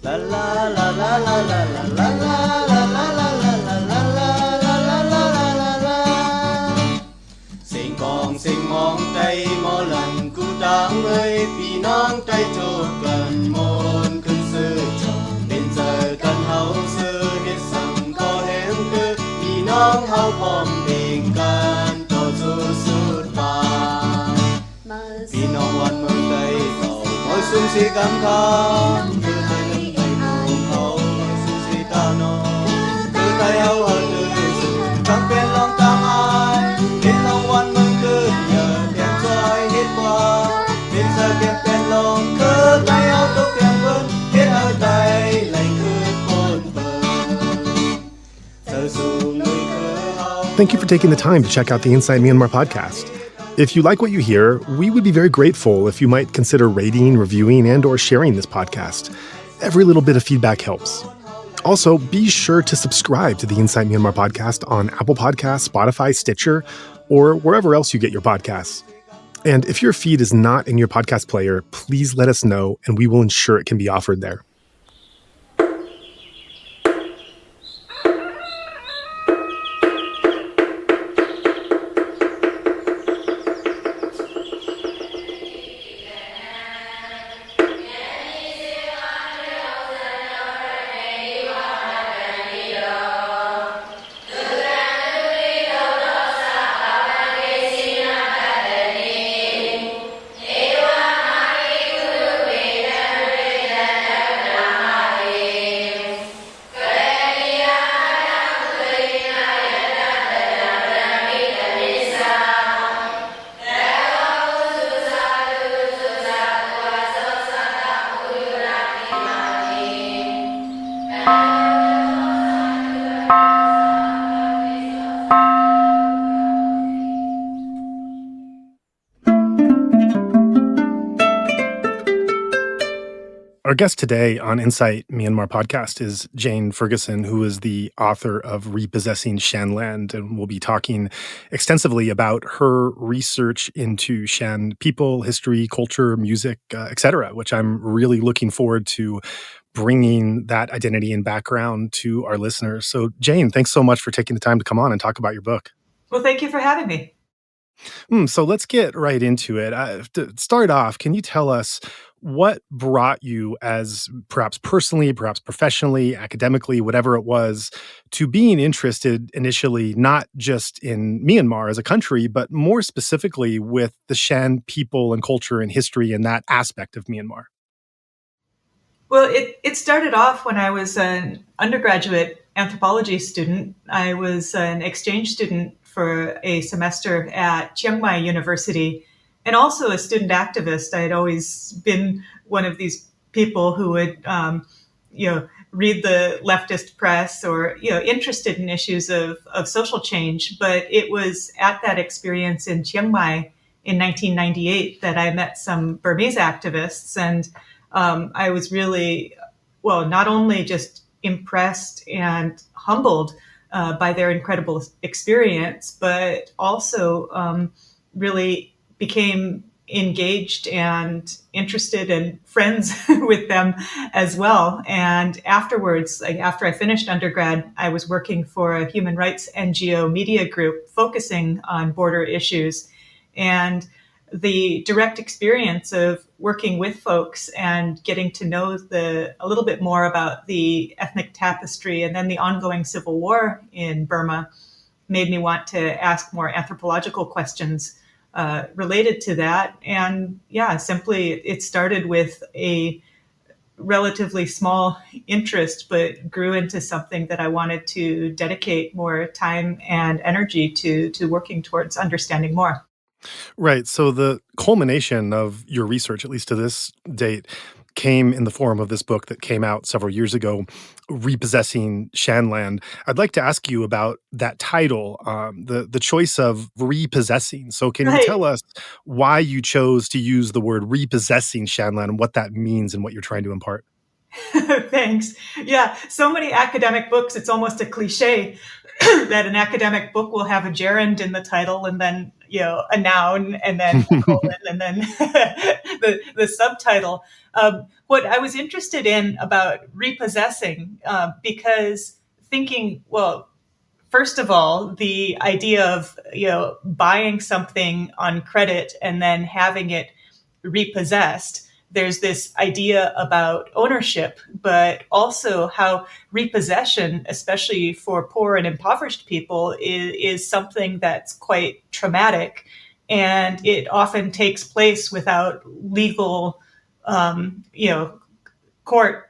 La la la la la la la la la la la la la la la la la la. Sinh con sinh mong tay mò lần cứu đáng ơi vì nong tay cho cần môn cơn sư chồng đến giờ cần hậu sư biết rằng có hẹn cứ vì nong hậu phòng bình can cho dù sư ta vì nongวันเมืองไทยเก่าmỗi xuân si cảm khang từ thời đến thời đủ hậu mỗi xuân si ta nô từ thời hậu ở từ sự tăng bên lòng tam ai bên lòngวันเมืองคืนอย่าเพียงช่วยเฮ็ดว่าเป็นเธอเก็บเป็นลงคือไทยเอาตกเพียงเพิ่นเฮ็ดเอาใจไหลคือคนเบิ่งเธอสู่ลุยคือเฮา Thank you for taking the time to check out the Inside Myanmar podcast. If you like what you hear, we would be very grateful if you might consider rating, reviewing, and or sharing this podcast. Every little bit of feedback helps. Also, be sure to subscribe to the Inside Myanmar podcast on Apple Podcasts, Spotify, Stitcher, or wherever else you get your podcasts. And if your feed is not in your podcast player, please let us know and we will ensure it can be offered there. Our guest today on Insight Myanmar podcast is Jane Ferguson, who is the author of Repossessing Shanland, and we'll be talking extensively about her research into Shan people, history, culture, music, etc., which I'm really looking forward to bringing that identity and background to our listeners. So, Jane, thanks so much for taking the time to come on and talk about your book. Well, thank you for having me. So let's get right into it. To start off, can you tell us what brought you, as perhaps personally, perhaps professionally, academically, whatever it was, to being interested initially not just in Myanmar as a country, but more specifically with the Shan people and culture and history and that aspect of Myanmar? Well, it started off when I was an undergraduate anthropology student. I was an exchange student for a semester at Chiang Mai University, and also a student activist. I had always been one of these people who would, read the leftist press or, interested in issues of social change. But it was at that experience in Chiang Mai in 1998 that I met some Burmese activists. And I was really, not only just impressed and humbled by their incredible experience, but also really became engaged and interested and friends with them as well. And afterwards, after I finished undergrad, I was working for a human rights NGO media group focusing on border issues. And the direct experience of working with folks and getting to know a little bit more about the ethnic tapestry and then the ongoing civil war in Burma made me want to ask more anthropological questions related to that. And simply it started with a relatively small interest, but grew into something that I wanted to dedicate more time and energy to working towards understanding more. Right. So the culmination of your research, at least to this date, came in the form of this book that came out several years ago, Repossessing Shanland. I'd like to ask you about that title, the choice of repossessing. So can you tell us why you chose to use the word repossessing Shanland and what that means and what you're trying to impart? Thanks. Yeah, so many academic books, it's almost a cliche that an academic book will have a gerund in the title, and then, a noun and then a colon and then the subtitle. What I was interested in about repossessing, because thinking, well, first of all, the idea of buying something on credit and then having it repossessed. There's this idea about ownership, but also how repossession, especially for poor and impoverished people, is something that's quite traumatic, and it often takes place without legal, court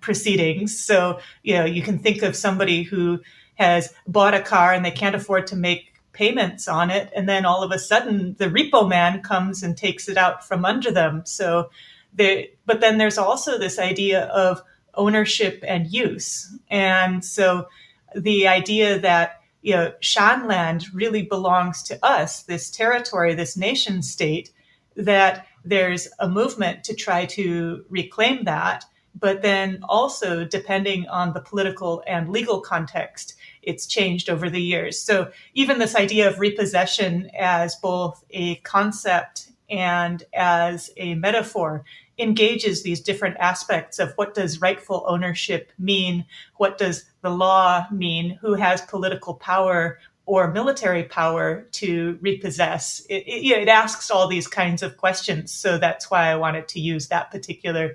proceedings. So, you can think of somebody who has bought a car and they can't afford to make payments on it. And then all of a sudden the repo man comes and takes it out from under them. So but then there's also this idea of ownership and use. And so the idea that, Shanland really belongs to us, this territory, this nation state, that there's a movement to try to reclaim that. But then also, depending on the political and legal context, it's changed over the years. So even this idea of repossession as both a concept and as a metaphor engages these different aspects of what does rightful ownership mean? What does the law mean? Who has political power or military power to repossess? It asks all these kinds of questions. So that's why I wanted to use that particular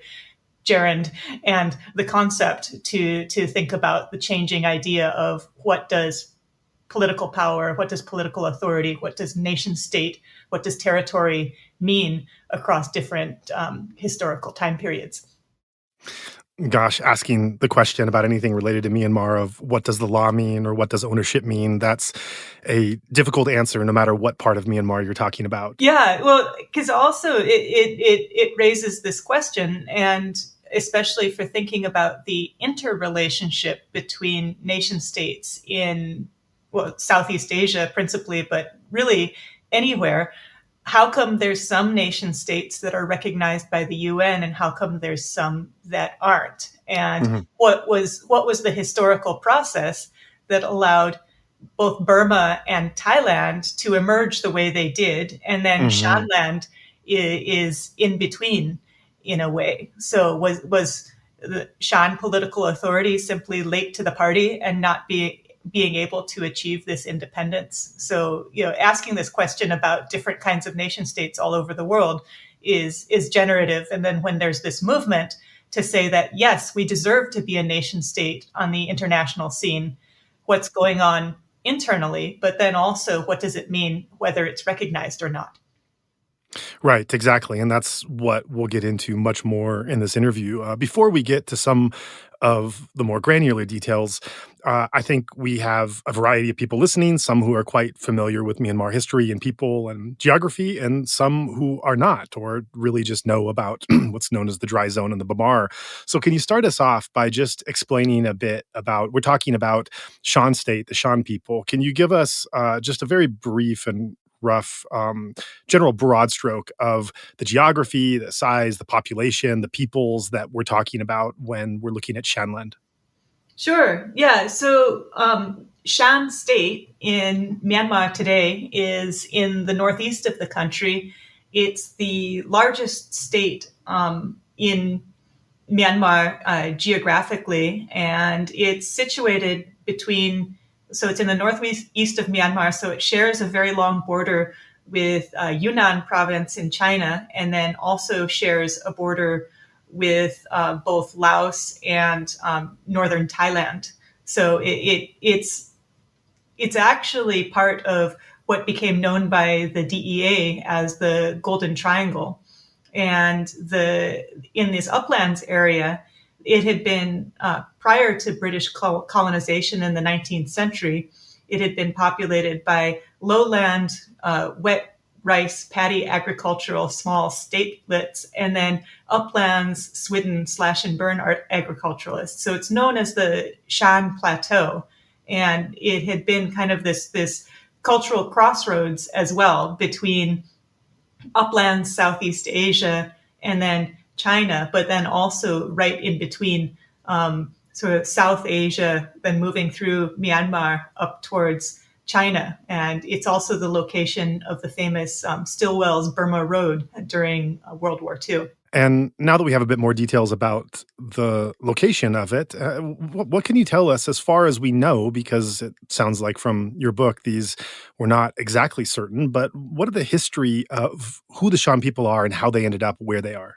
gerund and the concept to think about the changing idea of what does political power, what does political authority, what does nation state, what does territory mean across different historical time periods. Gosh, asking the question about anything related to Myanmar of what does the law mean or what does ownership mean, that's a difficult answer no matter what part of Myanmar you're talking about. Yeah, well, because also it raises this question, and especially for thinking about the interrelationship between nation states in, Southeast Asia principally, but really anywhere. How come there's some nation states that are recognized by the UN, and how come there's some that aren't? And what was the historical process that allowed both Burma and Thailand to emerge the way they did? And then Shanland is in between in a way. So was the Shan political authority simply late to the party and not being able to achieve this independence? So, asking this question about different kinds of nation states all over the world is generative. And then when there's this movement to say that, yes, we deserve to be a nation state on the international scene, what's going on internally, but then also what does it mean whether it's recognized or not? Right, exactly. And that's what we'll get into much more in this interview. Before we get to some of the more granular details, I think we have a variety of people listening, some who are quite familiar with Myanmar history and people and geography, and some who are not, or really just know about what's known as the dry zone and the Bamar. So can you start us off by just explaining a bit about, we're talking about Shan State, the Shan people. Can you give us just a very brief and rough general broad stroke of the geography, the size, the population, the peoples that we're talking about when we're looking at Shanland? Sure. Yeah. So Shan State in Myanmar today is in the northeast of the country. It's the largest state in Myanmar geographically, and it's situated so it's in the northeast of Myanmar, so it shares a very long border with Yunnan province in China, and then also shares a border with both Laos and northern Thailand. So it's actually part of what became known by the DEA as the Golden Triangle. And in this uplands area, it had been, prior to British colonization in the 19th century, it had been populated by lowland, wet rice, paddy agricultural small statelets, and then uplands, swidden slash and burn agriculturalists. So it's known as the Shan Plateau. And it had been kind of this cultural crossroads as well between uplands, Southeast Asia, and then China, but then also right in between sort of South Asia, then moving through Myanmar up towards China. And it's also the location of the famous Stilwell's Burma Road during World War II. And now that we have a bit more details about the location of it, what can you tell us as far as we know? Because it sounds like from your book, these were not exactly certain, but what are the history of who the Shan people are and how they ended up where they are?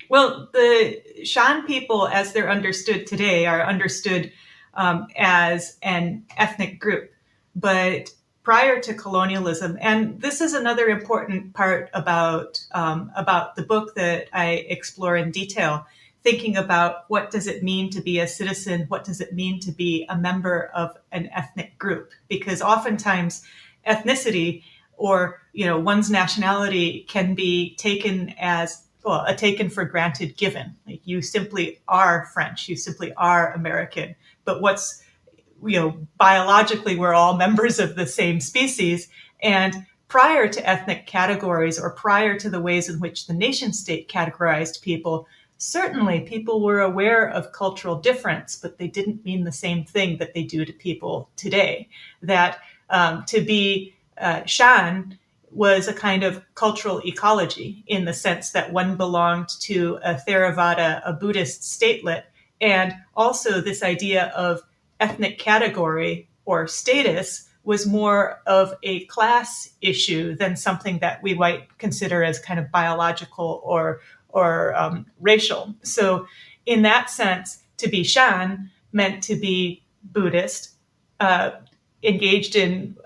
Well, the Shan people, as they're understood today, are understood as an ethnic group. But prior to colonialism, and this is another important part about the book that I explore in detail, thinking about what does it mean to be a citizen, what does it mean to be a member of an ethnic group? Because oftentimes ethnicity or one's nationality can be taken as a taken for granted given. Like you simply are French, you simply are American. But what's biologically, we're all members of the same species. And prior to ethnic categories or prior to the ways in which the nation state categorized people, certainly people were aware of cultural difference, but they didn't mean the same thing that they do to people today. That to be Shan was a kind of cultural ecology in the sense that one belonged to a Theravada, a Buddhist statelet, and also this idea of ethnic category or status was more of a class issue than something that we might consider as kind of biological or racial. So in that sense, to be Shan meant to be Buddhist, engaged in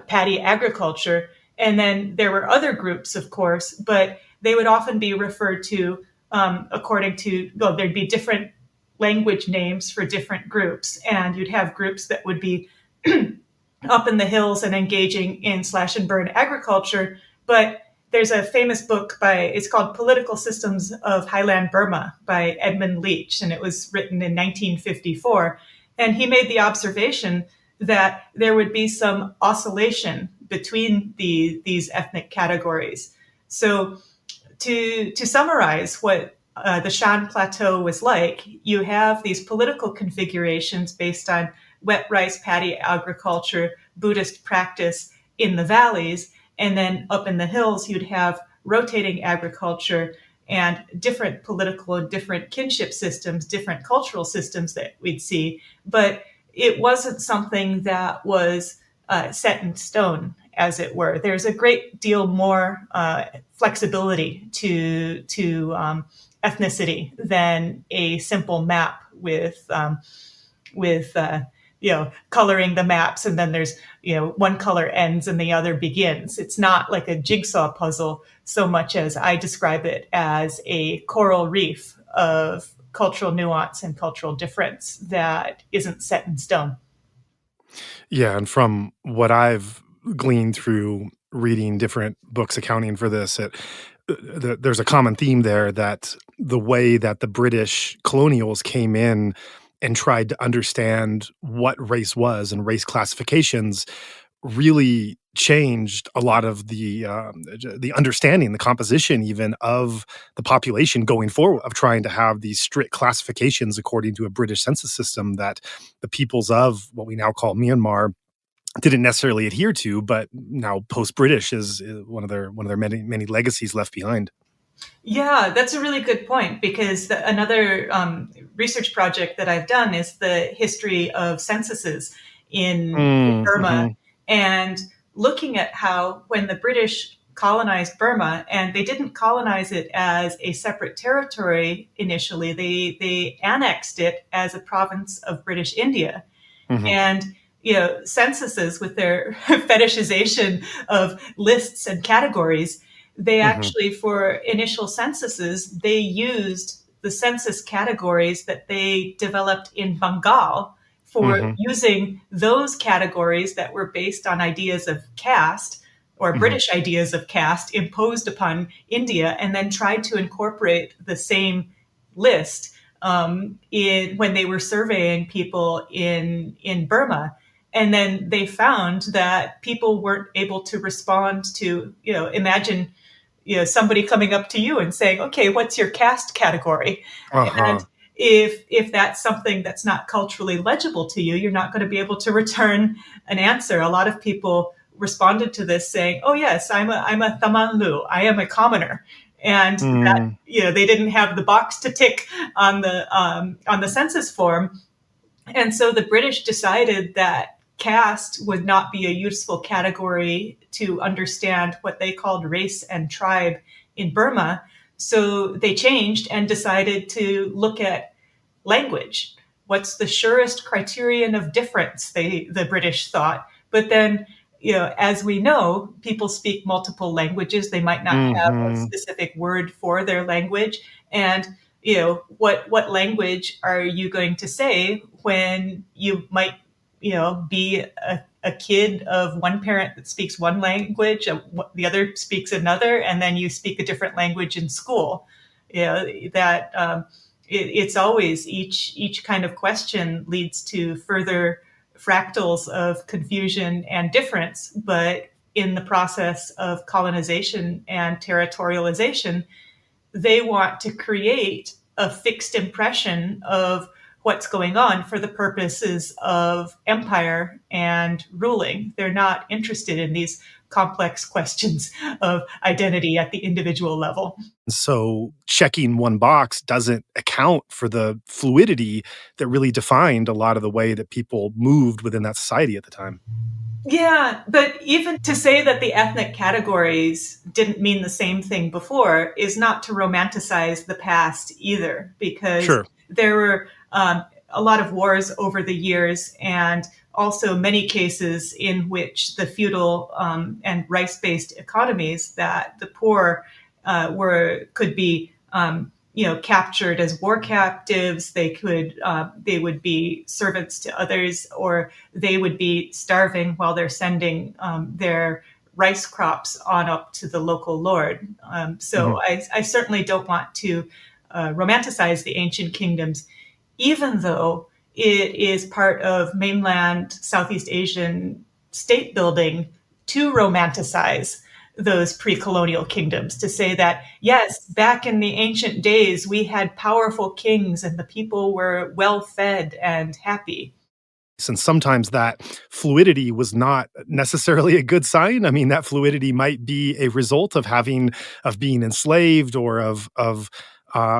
paddy agriculture. And then there were other groups, of course, but they would often be referred to according to, there'd be different language names for different groups. And you'd have groups that would be up in the hills and engaging in slash and burn agriculture. But there's a famous book it's called Political Systems of Highland Burma by Edmund Leach, and it was written in 1954. And he made the observation that there would be some oscillation between these ethnic categories. So to summarize what the Shan Plateau was like, you have these political configurations based on wet rice paddy agriculture, Buddhist practice in the valleys, and then up in the hills you'd have rotating agriculture and different political and different kinship systems, different cultural systems that we'd see. But it wasn't something that was set in stone, as it were. There's a great deal more flexibility to ethnicity than a simple map with coloring the maps, and then there's one color ends and the other begins. It's not like a jigsaw puzzle so much as I describe it as a coral reef of cultural nuance and cultural difference that isn't set in stone. Yeah, and from what I've gleaned through reading different books accounting for this, there's a common theme there that the way that the British colonials came in and tried to understand what race was and race classifications really changed a lot of the understanding, the composition even of the population going forward, of trying to have these strict classifications according to a British census system that the peoples of what we now call Myanmar didn't necessarily adhere to, but now post-British is one of their many legacies left behind. Yeah, that's a really good point, because another research project that I've done is the history of censuses in Burma, mm-hmm. and looking at how when the British colonized Burma, and they didn't colonize it as a separate territory initially, they annexed it as a province of British India. Mm-hmm. And censuses with their fetishization of lists and categories, they actually, for initial censuses, they used the census categories that they developed in Bengal for using those categories that were based on ideas of caste or British ideas of caste imposed upon India, and then tried to incorporate the same list when they were surveying people in Burma. And then they found that people weren't able to respond to, imagine, somebody coming up to you and saying, okay, what's your caste category? And if that's something that's not culturally legible to you, you're not going to be able to return an answer. A lot of people responded to this saying, "Oh yes, I'm a Tamanlu, I am a commoner," and that they didn't have the box to tick on the census form, and so the British decided that caste would not be a useful category to understand what they called race and tribe in Burma. So they changed and decided to look at language. What's the surest criterion of difference, the British thought. But then, as we know, people speak multiple languages. They might not have a specific word for their language. And what language are you going to say when you might be a kid of one parent that speaks one language, the other speaks another, and then you speak a different language in school? It's always each kind of question leads to further fractals of confusion and difference. But in the process of colonization and territorialization, they want to create a fixed impression of what's going on for the purposes of empire and ruling. They're not interested in these complex questions of identity at the individual level. So checking one box doesn't account for the fluidity that really defined a lot of the way that people moved within that society at the time. Yeah, but even to say that the ethnic categories didn't mean the same thing before is not to romanticize the past either, because there were a lot of wars over the years, and also many cases in which the feudal and rice-based economies, that the poor could be captured as war captives. They would be servants to others, or they would be starving while they're sending their rice crops on up to the local lord. So I certainly don't want to romanticize the ancient kingdoms, even though it is part of mainland Southeast Asian state building to romanticize those pre-colonial kingdoms, to say that, yes, back in the ancient days, we had powerful kings and the people were well fed and happy. And sometimes that fluidity was not necessarily a good sign. I mean, that fluidity might be a result of being enslaved, or of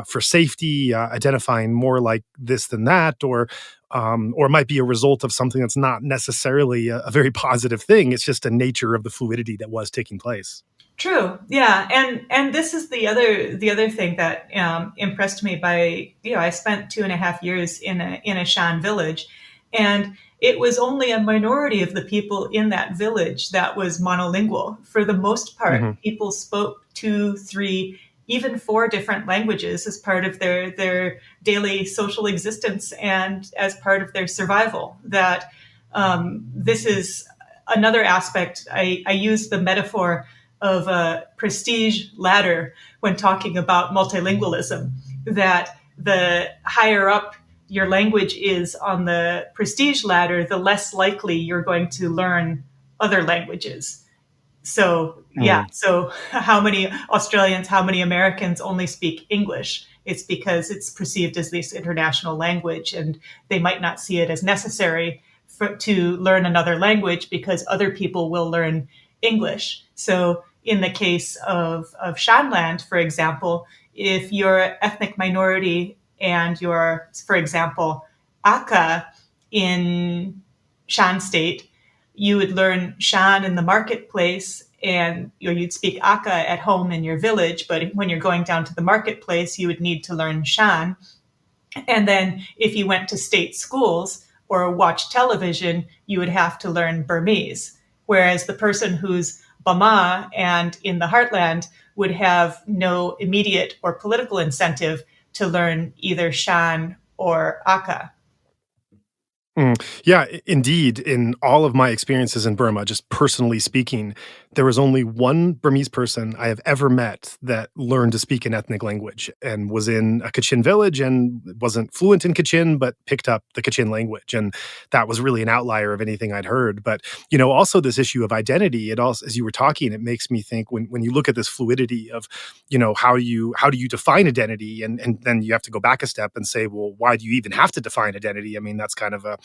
for safety, identifying more like this than that, or it might be a result of something that's not necessarily a very positive thing. It's just a nature of the fluidity that was taking place. True. Yeah. And this is the other thing that impressed me. I spent 2.5 years in a Shan village, and it was only a minority of the people in that village that was monolingual. For the most part, people spoke 2, 3, even 4 different languages as part of their daily social existence and as part of their survival. That this is another aspect. I use the metaphor of a prestige ladder when talking about multilingualism, that the higher up your language is on the prestige ladder, the less likely you're going to learn other languages. So, so how many Australians, how many Americans only speak English? It's because it's perceived as this international language, and they might not see it as necessary to learn another language because other people will learn English. So in the case of Shanland, for example, if you're ethnic minority and you're, for example, Aka in Shan State, you would learn Shan in the marketplace, and you'd speak Aka at home in your village. But when you're going down to the marketplace, you would need to learn Shan. And then if you went to state schools or watched television, you would have to learn Burmese. Whereas the person who's Bama and in the heartland would have no immediate or political incentive to learn either Shan or Aka. Yeah, indeed. In all of my experiences in Burma, just personally speaking, there was only one Burmese person I have ever met that learned to speak an ethnic language and was in a Kachin village and wasn't fluent in Kachin, but picked up the Kachin language. And that was really an outlier of anything I'd heard. But, also this issue of identity, it also, as you were talking, it makes me think when you look at this fluidity of, how do you define identity? And then you have to go back a step and say, well, why do you even have to define identity? I mean, that's kind of an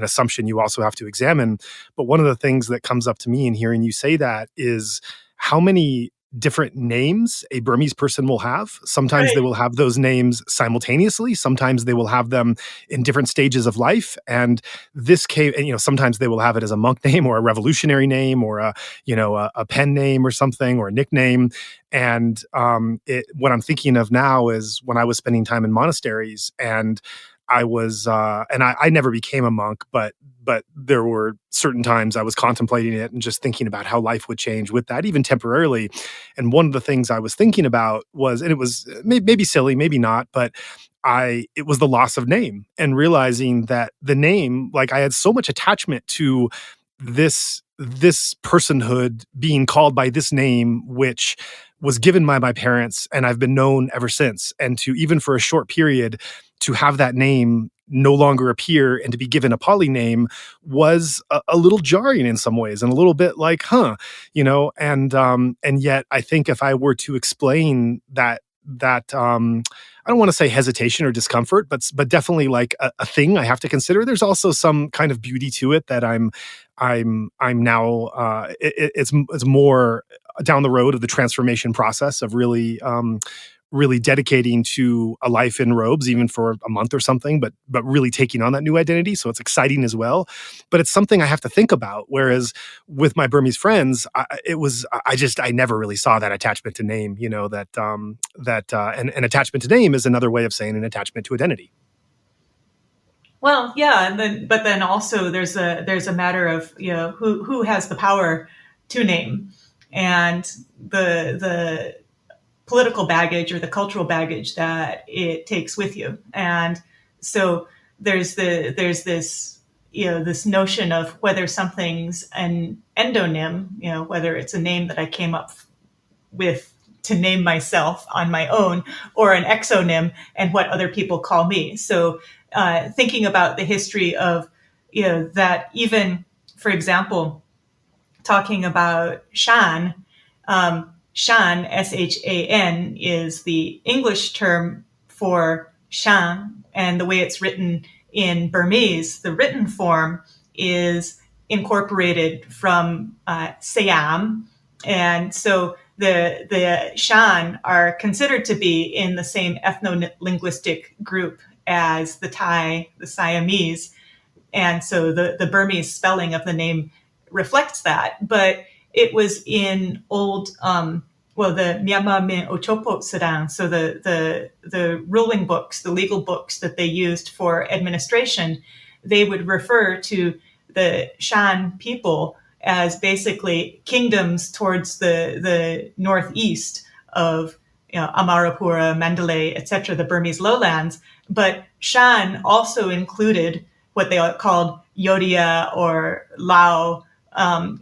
assumption you also have to examine. But one of the things that comes up to me in hearing you say that is how many different names a Burmese person will have. Sometimes they will have those names simultaneously. Sometimes they will have them in different stages of life. And this came, and sometimes they will have it as a monk name or a revolutionary name or a pen name or something or a nickname. And what I'm thinking of now is when I was spending time in monasteries, and I was, and I never became a monk, but there were certain times I was contemplating it and just thinking about how life would change with that, even temporarily. And one of the things I was thinking about was, and it was maybe silly, maybe not, but it was the loss of name and realizing that the name, like I had so much attachment to this personhood being called by this name, which was given by my parents, and I've been known ever since. And to, even for a short period, to have that name no longer appear and to be given a Pali name was a little jarring in some ways, and a little bit like, and yet I think if I were to explain that I don't want to say hesitation or discomfort, but definitely like a thing I have to consider. There's also some kind of beauty to it that I'm now. It's more down the road of the transformation process of really dedicating to a life in robes, even for a month or something, but really taking on that new identity. So it's exciting as well. But it's something I have to think about. Whereas with my Burmese friends, I never really saw that attachment to name, and an attachment to name is another way of saying an attachment to identity. Well, yeah, but then also there's a matter of who has the power to name, and the political baggage or the cultural baggage that it takes with you. And so there's this notion of whether something's an endonym, whether it's a name that I came up with to name myself on my own, or an exonym and what other people call me. So thinking about the history of that, even, for example, talking about Shan, Shan, S-H-A-N, is the English term for Shan, and the way it's written in Burmese, the written form is incorporated from Siam, and so the Shan are considered to be in the same ethno-linguistic group as the Thai, the Siamese, and so the Burmese spelling of the name reflects that. But it was in old, the Myanmar Min Ochopot Sadang, so the ruling books, the legal books that they used for administration, they would refer to the Shan people as basically kingdoms towards the northeast of Amarapura, Mandalay, etc., the Burmese lowlands. But Shan also included what they called Yodia or Lao.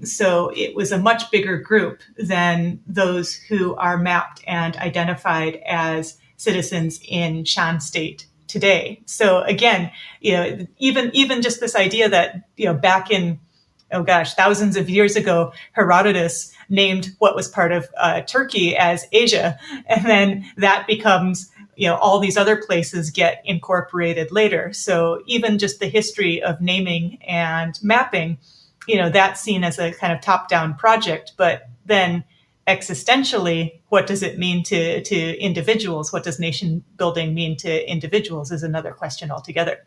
So it was a much bigger group than those who are mapped and identified as citizens in Shan state today. So again, even just this idea that, back in, thousands of years ago, Herodotus named what was part of Turkey as Asia. And then that becomes, all these other places get incorporated later. So even just the history of naming and mapping, that's seen as a kind of top-down project. But then existentially, what does it mean to individuals? What does nation building mean to individuals is another question altogether.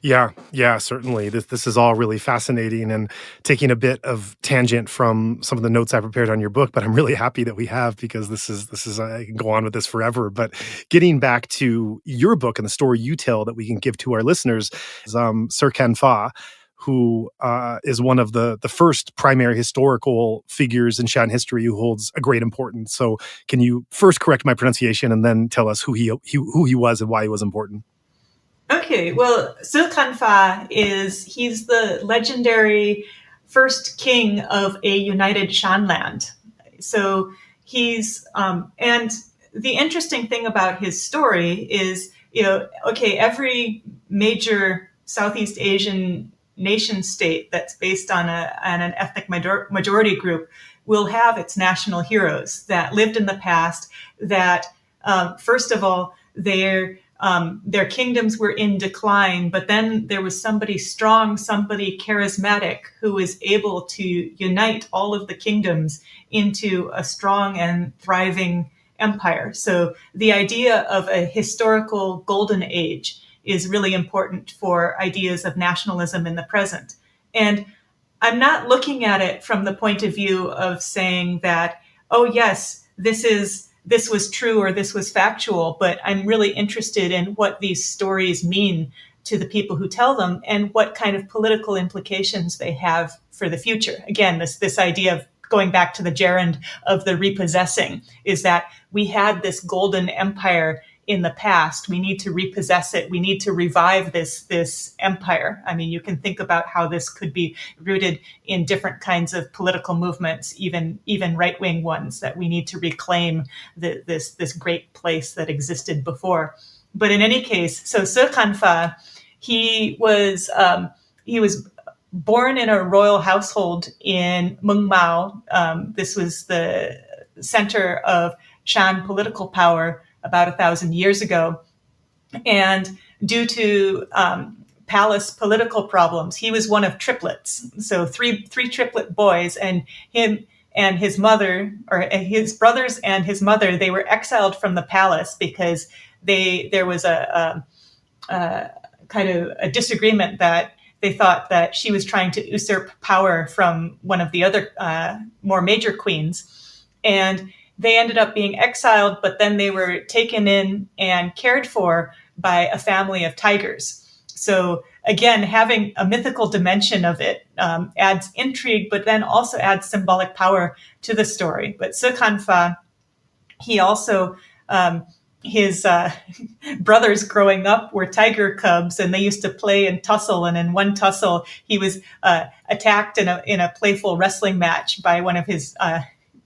Yeah, certainly. This is all really fascinating, and taking a bit of tangent from some of the notes I prepared on your book, but I'm really happy that we have, because this is I can go on with this forever. But getting back to your book and the story you tell that we can give to our listeners is Sir Khenpa, who is one of the first primary historical figures in Shan history who holds a great importance. So can you first correct my pronunciation and then tell us who he was and why he was important? Okay, well, Sir Khenpa he's the legendary first king of a united Shanland. So he's, and the interesting thing about his story is, every major Southeast Asian nation state that's based on an ethnic majority group will have its national heroes that lived in the past, that, first of all, their kingdoms were in decline, but then there was somebody strong, somebody charismatic who was able to unite all of the kingdoms into a strong and thriving empire. So the idea of a historical golden age is really important for ideas of nationalism in the present. And I'm not looking at it from the point of view of saying that, oh, yes, this was true or this was factual, but I'm really interested in what these stories mean to the people who tell them and what kind of political implications they have for the future. Again, this idea of going back to the gerund of the repossessing is that we had this golden empire in the past. We need to repossess it. We need to revive this empire. I mean, you can think about how this could be rooted in different kinds of political movements, even right-wing ones, that we need to reclaim this great place that existed before. But in any case, so Se Khanfa, he was born in a royal household in Mung Mao. This was the center of Shan political power about 1,000 years ago. And due to palace political problems, he was one of triplets. So three triplet boys, and him and his mother, or his brothers and his mother, they were exiled from the palace because there was a kind of a disagreement that they thought that she was trying to usurp power from one of the other more major queens. And they ended up being exiled, but then they were taken in and cared for by a family of tigers. So again, having a mythical dimension of it adds intrigue, but then also adds symbolic power to the story. But Se Khanfa, he also, his brothers growing up were tiger cubs, and they used to play and tussle. And in one tussle, he was attacked in a playful wrestling match by one of his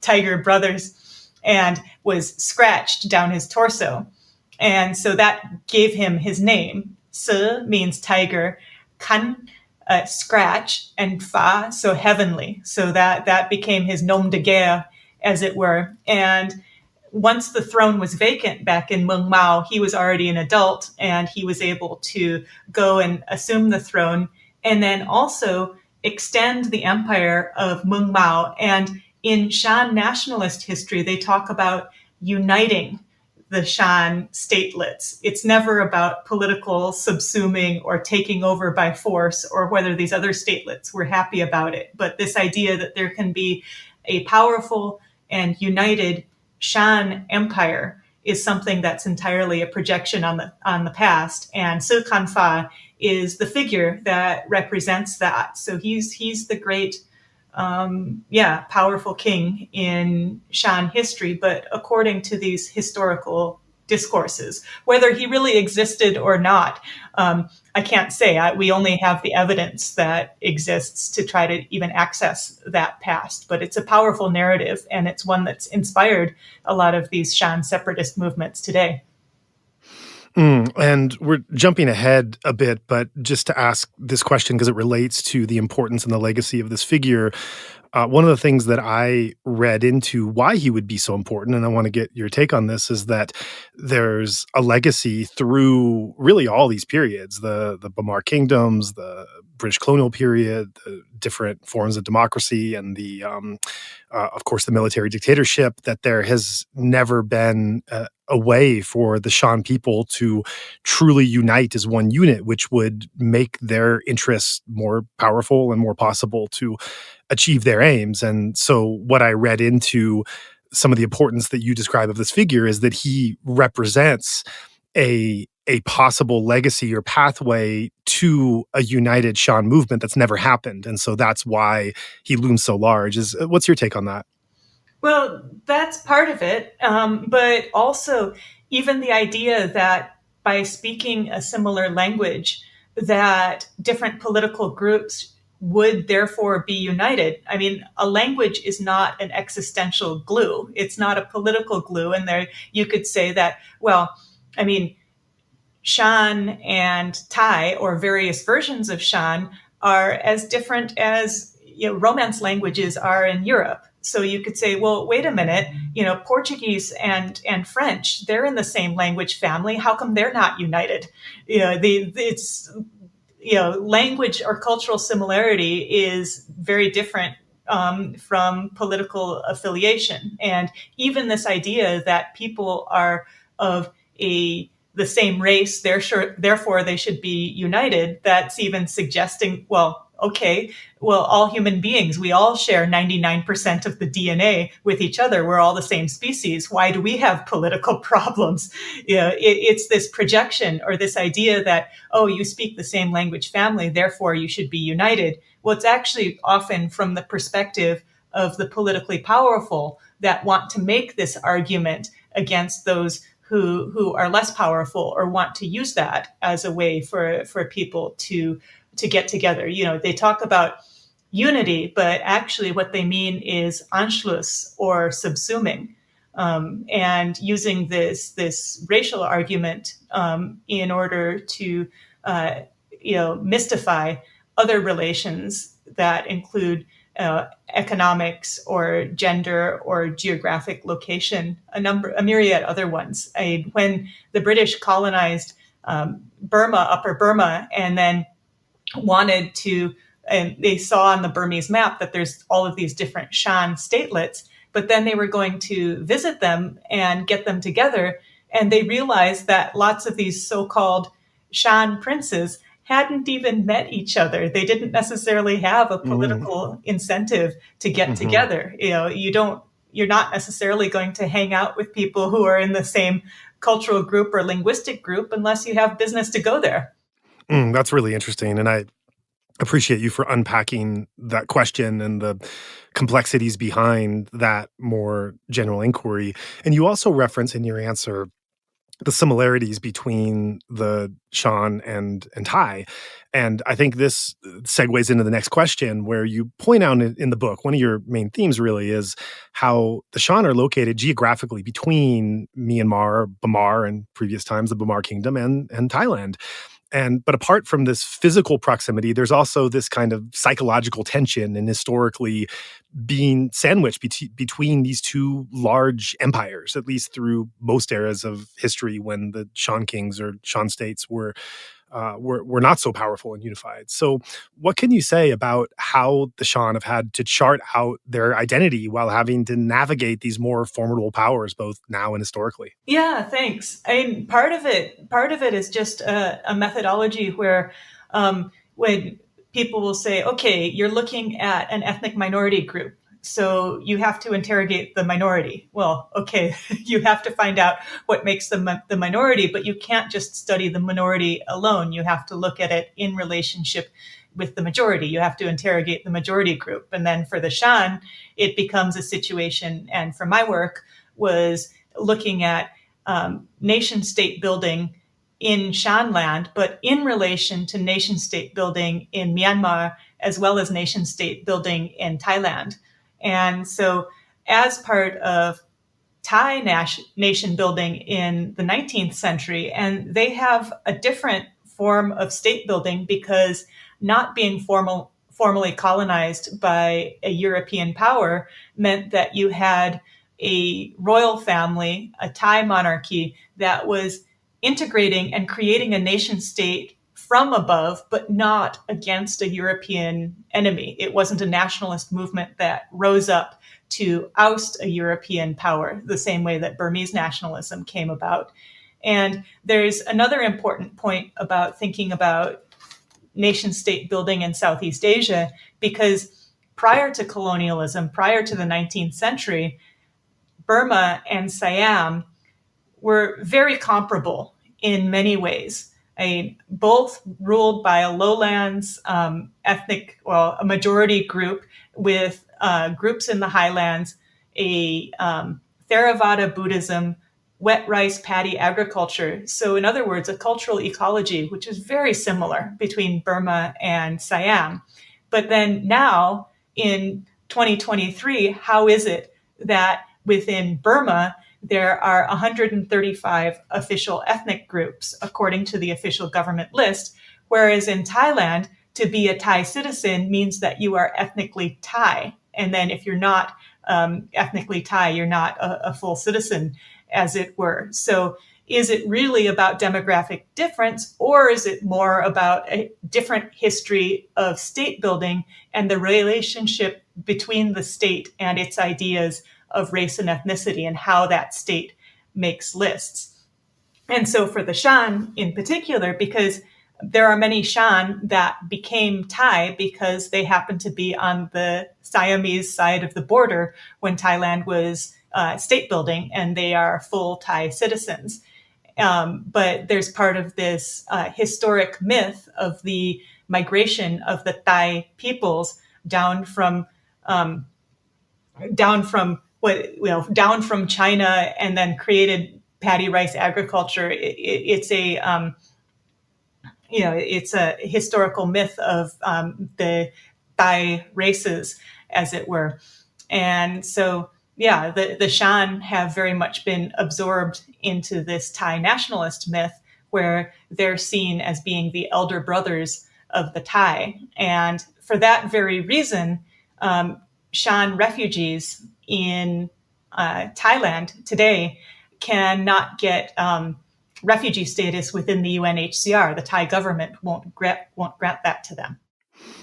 tiger brothers, and was scratched down his torso. And so that gave him his name. Se means tiger, Khan, scratch, and Fa, so heavenly. So that became his nom de guerre, as it were. And once the throne was vacant back in Mung Mao, he was already an adult, and he was able to go and assume the throne, and then also extend the empire of Mung Mao. And in Shan nationalist history, they talk about uniting the Shan statelets. It's never about political subsuming or taking over by force, or whether these other statelets were happy about it. But this idea that there can be a powerful and united Shan empire is something that's entirely a projection on the past. And Se Khanfa is the figure that represents that. So he's the great powerful king in Shan history, but according to these historical discourses, whether he really existed or not, I can't say. We only have the evidence that exists to try to even access that past, but it's a powerful narrative, and it's one that's inspired a lot of these Shan separatist movements today. And we're jumping ahead a bit, but just to ask this question because it relates to the importance and the legacy of this figure, one of the things that I read into why he would be so important, and I want to get your take on this, is that there's a legacy through really all these periods, the Bamar kingdoms, the British colonial period, the different forms of democracy, and the, of course, the military dictatorship, that there has never been a way for the Shan people to truly unite as one unit, which would make their interests more powerful and more possible to achieve their aims. And so what I read into some of the importance that you describe of this figure is that he represents a possible legacy or pathway to a united Shan movement that's never happened. And so that's why he looms so large. What's your take on that? Well, that's part of it. But also even the idea that by speaking a similar language, that different political groups would therefore be united. I mean, a language is not an existential glue. It's not a political glue. And there you could say that, well, I mean, Shan and Thai, or various versions of Shan, are as different as Romance languages are in Europe. So you could say, well, wait a minute, Portuguese and French, they're in the same language family. How come they're not united? It's language or cultural similarity is very different from political affiliation. And even this idea that people are of the same race, therefore they should be united, that's even suggesting, well, okay, well, all human beings, we all share 99% of the DNA with each other. We're all the same species. Why do we have political problems? It's this projection or this idea that, oh, you speak the same language family, therefore you should be united. Well, it's actually often from the perspective of the politically powerful that want to make this argument against those who are less powerful or want to use that as a way for people to get together. They talk about unity, but actually what they mean is Anschluss, or subsuming, and using this racial argument in order to mystify other relations that include economics or gender or geographic location, a myriad other ones. When the British colonized Upper Burma, and then wanted to, and they saw on the Burmese map that there's all of these different Shan statelets, but then they were going to visit them and get them together. And they realized that lots of these so-called Shan princes hadn't even met each other. They didn't necessarily have a political incentive to get together. You're not necessarily going to hang out with people who are in the same cultural group or linguistic group unless you have business to go there. That's really interesting. And I appreciate you for unpacking that question and the complexities behind that more general inquiry. And you also reference in your answer the similarities between the Shan and Thai. And I think this segues into the next question, where you point out in the book, one of your main themes really is how the Shan are located geographically between Myanmar, Burma, and previous times the Burma Kingdom, and Thailand. But apart from this physical proximity, there's also this kind of psychological tension and historically being sandwiched between these two large empires, at least through most eras of history when the Shan kings or Shan states were not so powerful and unified. So what can you say about how the Shan have had to chart out their identity while having to navigate these more formidable powers, both now and historically? Yeah, thanks. I mean, part of it is just a methodology where when people will say, okay, you're looking at an ethnic minority group, so you have to interrogate the minority. Well, okay, you have to find out what makes them the minority, but you can't just study the minority alone. You have to look at it in relationship with the majority. You have to interrogate the majority group. And then for the Shan, it becomes a situation, and for my work, was looking at nation-state building in Shanland, but in relation to nation-state building in Myanmar, as well as nation-state building in Thailand. And so as part of Thai nation building in the 19th century, and they have a different form of state building because not being formally colonized by a European power meant that you had a royal family, a Thai monarchy that was integrating and creating a nation state from above, but not against a European enemy. It wasn't a nationalist movement that rose up to oust a European power, the same way that Burmese nationalism came about. And there's another important point about thinking about nation-state building in Southeast Asia, because prior to colonialism, prior to the 19th century, Burma and Siam were very comparable in many ways. Both ruled by a lowlands a majority group with groups in the highlands, a Theravada Buddhism, wet rice paddy agriculture. So in other words, a cultural ecology, which is very similar between Burma and Siam. But then now in 2023, how is it that within Burma, there are 135 official ethnic groups, according to the official government list, whereas in Thailand, to be a Thai citizen means that you are ethnically Thai. And then if you're not ethnically Thai, you're not a full citizen, as it were. So is it really about demographic difference, or is it more about a different history of state building and the relationship between the state and its ideas of race and ethnicity and how that state makes lists? And so for the Shan in particular, because there are many Shan that became Thai because they happened to be on the Siamese side of the border when Thailand was state building, and they are full Thai citizens. But there's part of this historic myth of the migration of the Thai peoples down from China and then created paddy rice agriculture. It's a historical myth of the Thai races, as it were. And so, yeah, the Shan have very much been absorbed into this Thai nationalist myth, where they're seen as being the elder brothers of the Thai. And for that very reason, Shan refugees in Thailand today cannot get refugee status within the UNHCR. The Thai government won't grant that to them.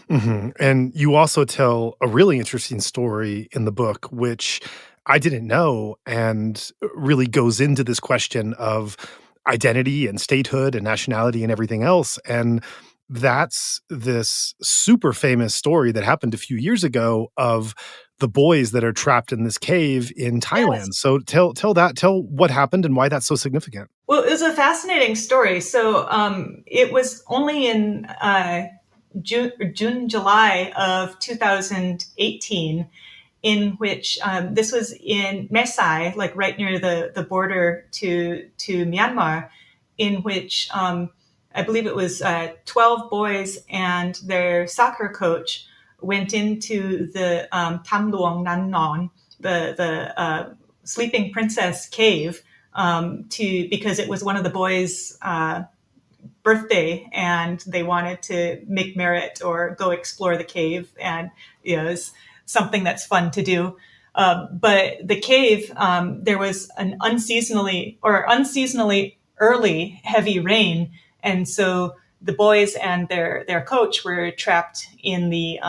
Mm-hmm. And you also tell a really interesting story in the book, which I didn't know, and really goes into this question of identity and statehood and nationality and everything else. And that's this super famous story that happened a few years ago of the boys that are trapped in this cave in Thailand. Yes. So tell what happened and why that's so significant. Well, it was a fascinating story. So it was only in June, July of 2018, in which this was in Mesai, like right near the border to Myanmar, in which I believe it was 12 boys and their soccer coach went into the Tham Luang Nan Non, the Sleeping Princess cave, because it was one of the boys' birthday, and they wanted to make merit or go explore the cave, and it's something that's fun to do. But the cave, there was an unseasonally early heavy rain, and so the boys and their coach were trapped in the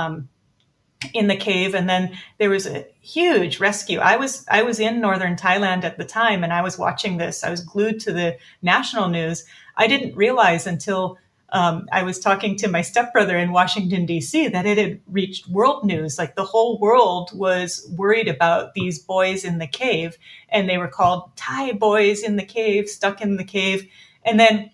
cave, and then there was a huge rescue. I was in northern Thailand at the time, and I was watching this. I was glued to the national news. I didn't realize until I was talking to my stepbrother in Washington, D.C., that it had reached world news. Like the whole world was worried about these boys in the cave, and they were called Thai boys in the cave, stuck in the cave. And then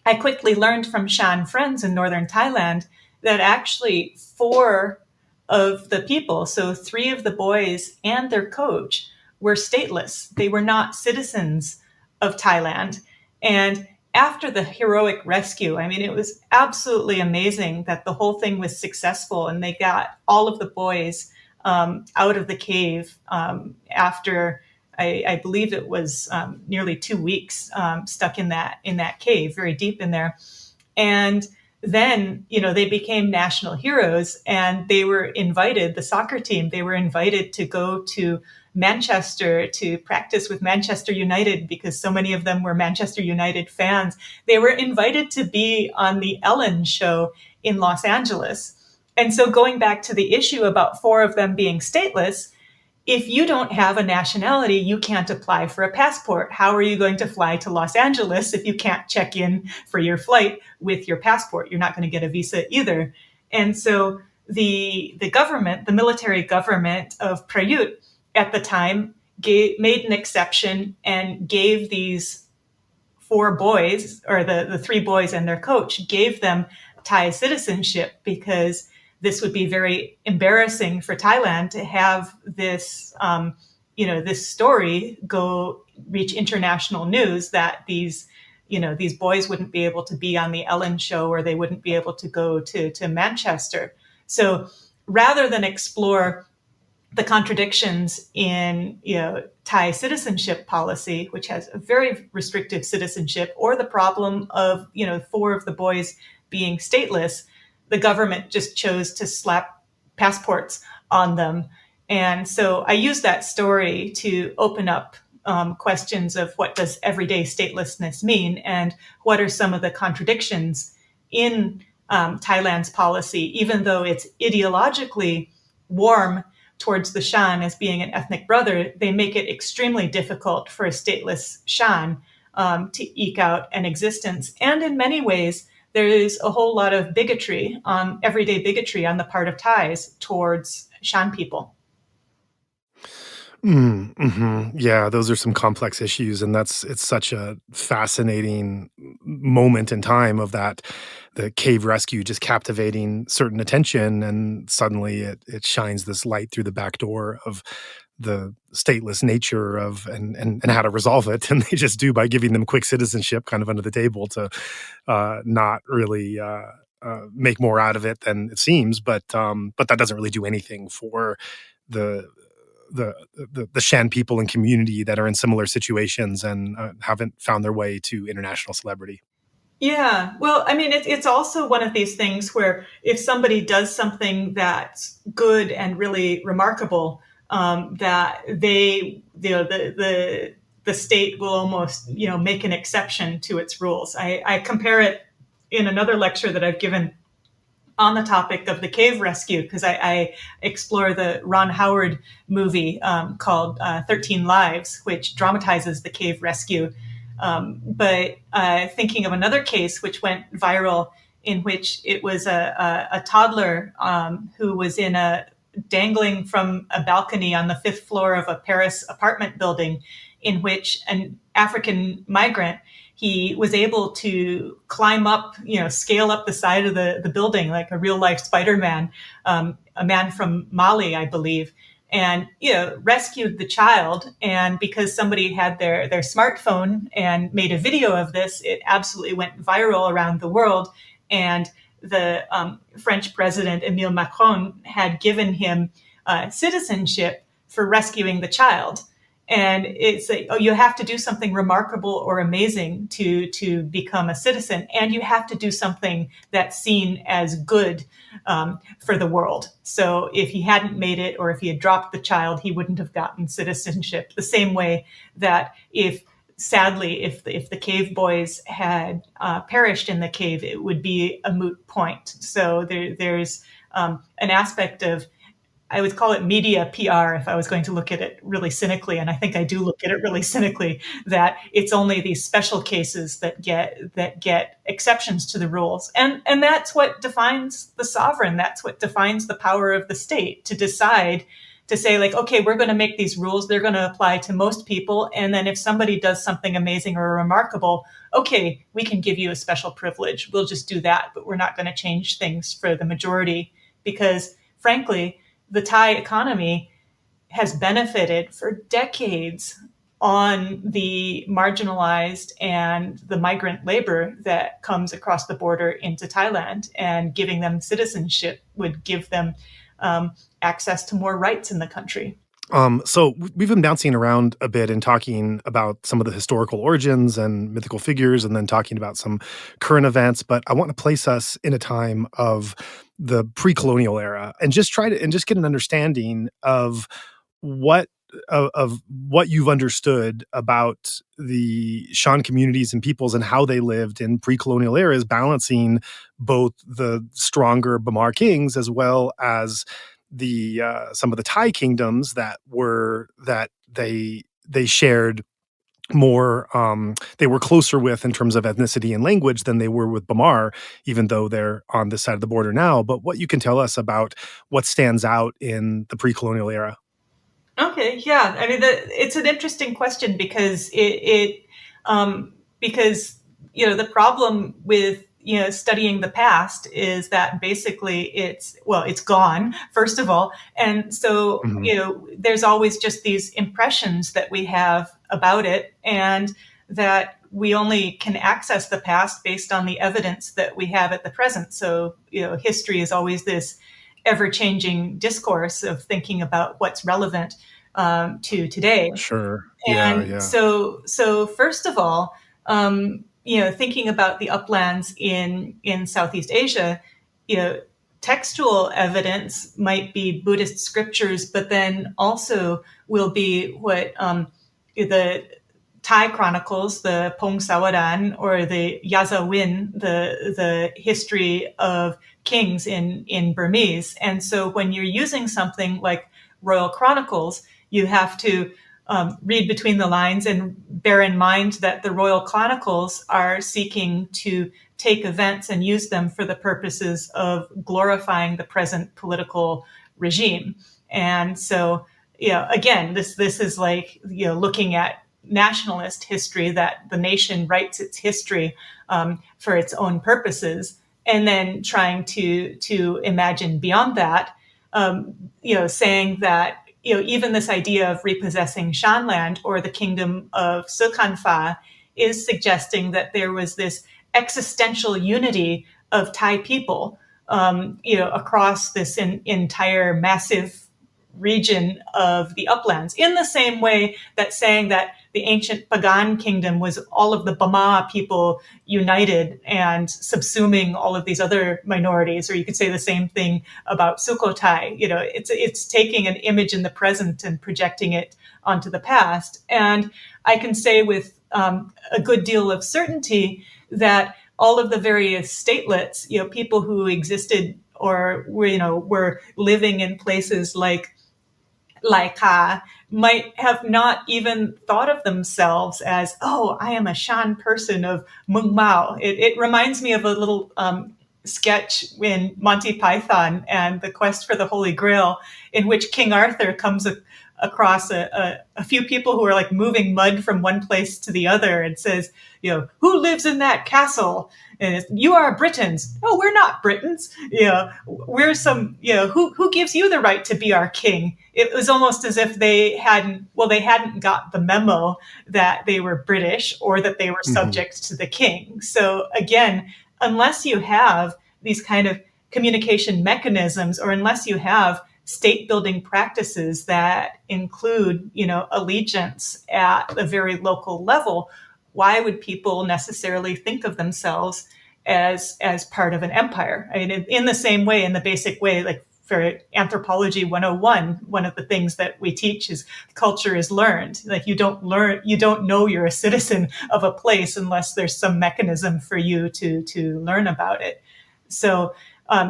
I quickly learned from Shan friends in northern Thailand that actually 4 of the people, so 3 of the boys and their coach, were stateless. They were not citizens of Thailand. And after the heroic rescue, I mean, it was absolutely amazing that the whole thing was successful, and they got all of the boys out of the cave after I believe it was nearly 2 weeks stuck in that cave, very deep in there. And then, they became national heroes, and they were invited, the soccer team, they were invited to go to Manchester to practice with Manchester United, because so many of them were Manchester United fans. They were invited to be on the Ellen show in Los Angeles. And so going back to the issue about 4 of them being stateless, if you don't have a nationality, you can't apply for a passport. How are you going to fly to Los Angeles if you can't check in for your flight with your passport? You're not going to get a visa either. And so the government, the military government of Prayut at the time, made an exception and gave these 4 boys, or the 3 boys and their coach, gave them Thai citizenship, because this would be very embarrassing for Thailand to have this, this story go reach international news, that these boys wouldn't be able to be on the Ellen show, or they wouldn't be able to go to Manchester. So rather than explore the contradictions in Thai citizenship policy, which has a very restrictive citizenship, or the problem of 4 of the boys being stateless, the government just chose to slap passports on them. And so I use that story to open up questions of what does everyday statelessness mean, and what are some of the contradictions in Thailand's policy, even though it's ideologically warm towards the Shan as being an ethnic brother. They make it extremely difficult for a stateless Shan to eke out an existence. And in many ways, there is a whole lot of bigotry, everyday bigotry on the part of Thais towards Shan people. Yeah, those are some complex issues, and it's such a fascinating moment in time of that, the cave rescue just captivating certain attention, and suddenly it shines this light through the back door of the stateless nature of and how to resolve it, and they just do by giving them quick citizenship kind of under the table to not really make more out of it than it seems, but that doesn't really do anything for the Shan people and community that are in similar situations and haven't found their way to international celebrity. Yeah, well, I mean, it's also one of these things where if somebody does something that's good and really remarkable, that the state will almost make an exception to its rules. I compare it in another lecture that I've given on the topic of the cave rescue, because I explore the Ron Howard movie called 13 Lives, which dramatizes the cave rescue. But thinking of another case which went viral, in which it was a toddler who was dangling from a balcony on the 5th floor of a Paris apartment building, in which an African migrant, he was able to climb up, scale up the side of the building like a real life Spider-Man, a man from Mali, I believe, and rescued the child. And because somebody had their smartphone and made a video of this, it absolutely went viral around the world. And the French president, Emile Macron, had given him citizenship for rescuing the child. And it's you have to do something remarkable or amazing to become a citizen, and you have to do something that's seen as good for the world. So if he hadn't made it, or if he had dropped the child, he wouldn't have gotten citizenship. The same way that if the cave boys had perished in the cave, it would be a moot point. So there's an aspect of, I would call it media PR if I was going to look at it really cynically, and I think I do look at it really cynically, that it's only these special cases that get exceptions to the rules. And that's what defines the sovereign. That's what defines the power of the state, to decide to say, like, okay, we're going to make these rules. They're going to apply to most people. And then if somebody does something amazing or remarkable, okay, we can give you a special privilege. We'll just do that, but we're not going to change things for the majority, because frankly, the Thai economy has benefited for decades on the marginalized and the migrant labor that comes across the border into Thailand, and giving them citizenship would give them access to more rights in the country. So we've been bouncing around a bit and talking about some of the historical origins and mythical figures, and then talking about some current events. But I want to place us in a time of the pre-colonial era, and just get an understanding of what you've understood about the Shan communities and peoples, and how they lived in pre-colonial eras, balancing both the stronger Bamar kings as well as the some of the Thai kingdoms that they shared more, they were closer with in terms of ethnicity and language than they were with Bamar, even though they're on this side of the border now. But what you can tell us about what stands out in the pre-colonial era? Okay, yeah. I mean, it's an interesting question, because because the problem with studying the past is that basically it's gone, first of all, and so there's always just these impressions that we have about it, and that we only can access the past based on the evidence that we have at the present. So history is always this ever-changing discourse of thinking about what's relevant to today. Sure. And Yeah. so first of all, thinking about the uplands in Southeast Asia, textual evidence might be Buddhist scriptures, but then also will be what the Thai Chronicles, the Pong Sawadan, or the Yazawin, the history of kings in Burmese. And so when you're using something like Royal Chronicles, you have to read between the lines and bear in mind that the Royal Chronicles are seeking to take events and use them for the purposes of glorifying the present political regime. And so, again, this is like, looking at nationalist history, that the nation writes its history for its own purposes, and then trying to imagine beyond that, saying that, even this idea of repossessing Shanland or the kingdom of Sukhanfa is suggesting that there was this existential unity of Thai people, across this entire massive region of the uplands, in the same way that saying that the ancient Pagan kingdom was all of the Bama people united and subsuming all of these other minorities. Or you could say the same thing about Sukhothai. It's taking an image in the present and projecting it onto the past. And I can say with a good deal of certainty that all of the various statelets, people who existed or were living in places like Laika, might have not even thought of themselves as, oh, I am a Shan person of Mung Mao. It reminds me of a little sketch in Monty Python and the Quest for the Holy Grail, in which King Arthur comes across a few people who are like moving mud from one place to the other and says, who lives in that castle? And you are Britons. No, we're not Britons. We're some, who gives you the right to be our king? It was almost as if they hadn't got the memo that they were British or that they were subject to the king. So again, unless you have these kind of communication mechanisms, or unless you have state building practices that include, allegiance at a very local level, why would people necessarily think of themselves as part of an empire? I mean, in the same way, in the basic way, like for Anthropology 101, one of the things that we teach is culture is learned. Like you don't know you're a citizen of a place unless there's some mechanism for you to learn about it. So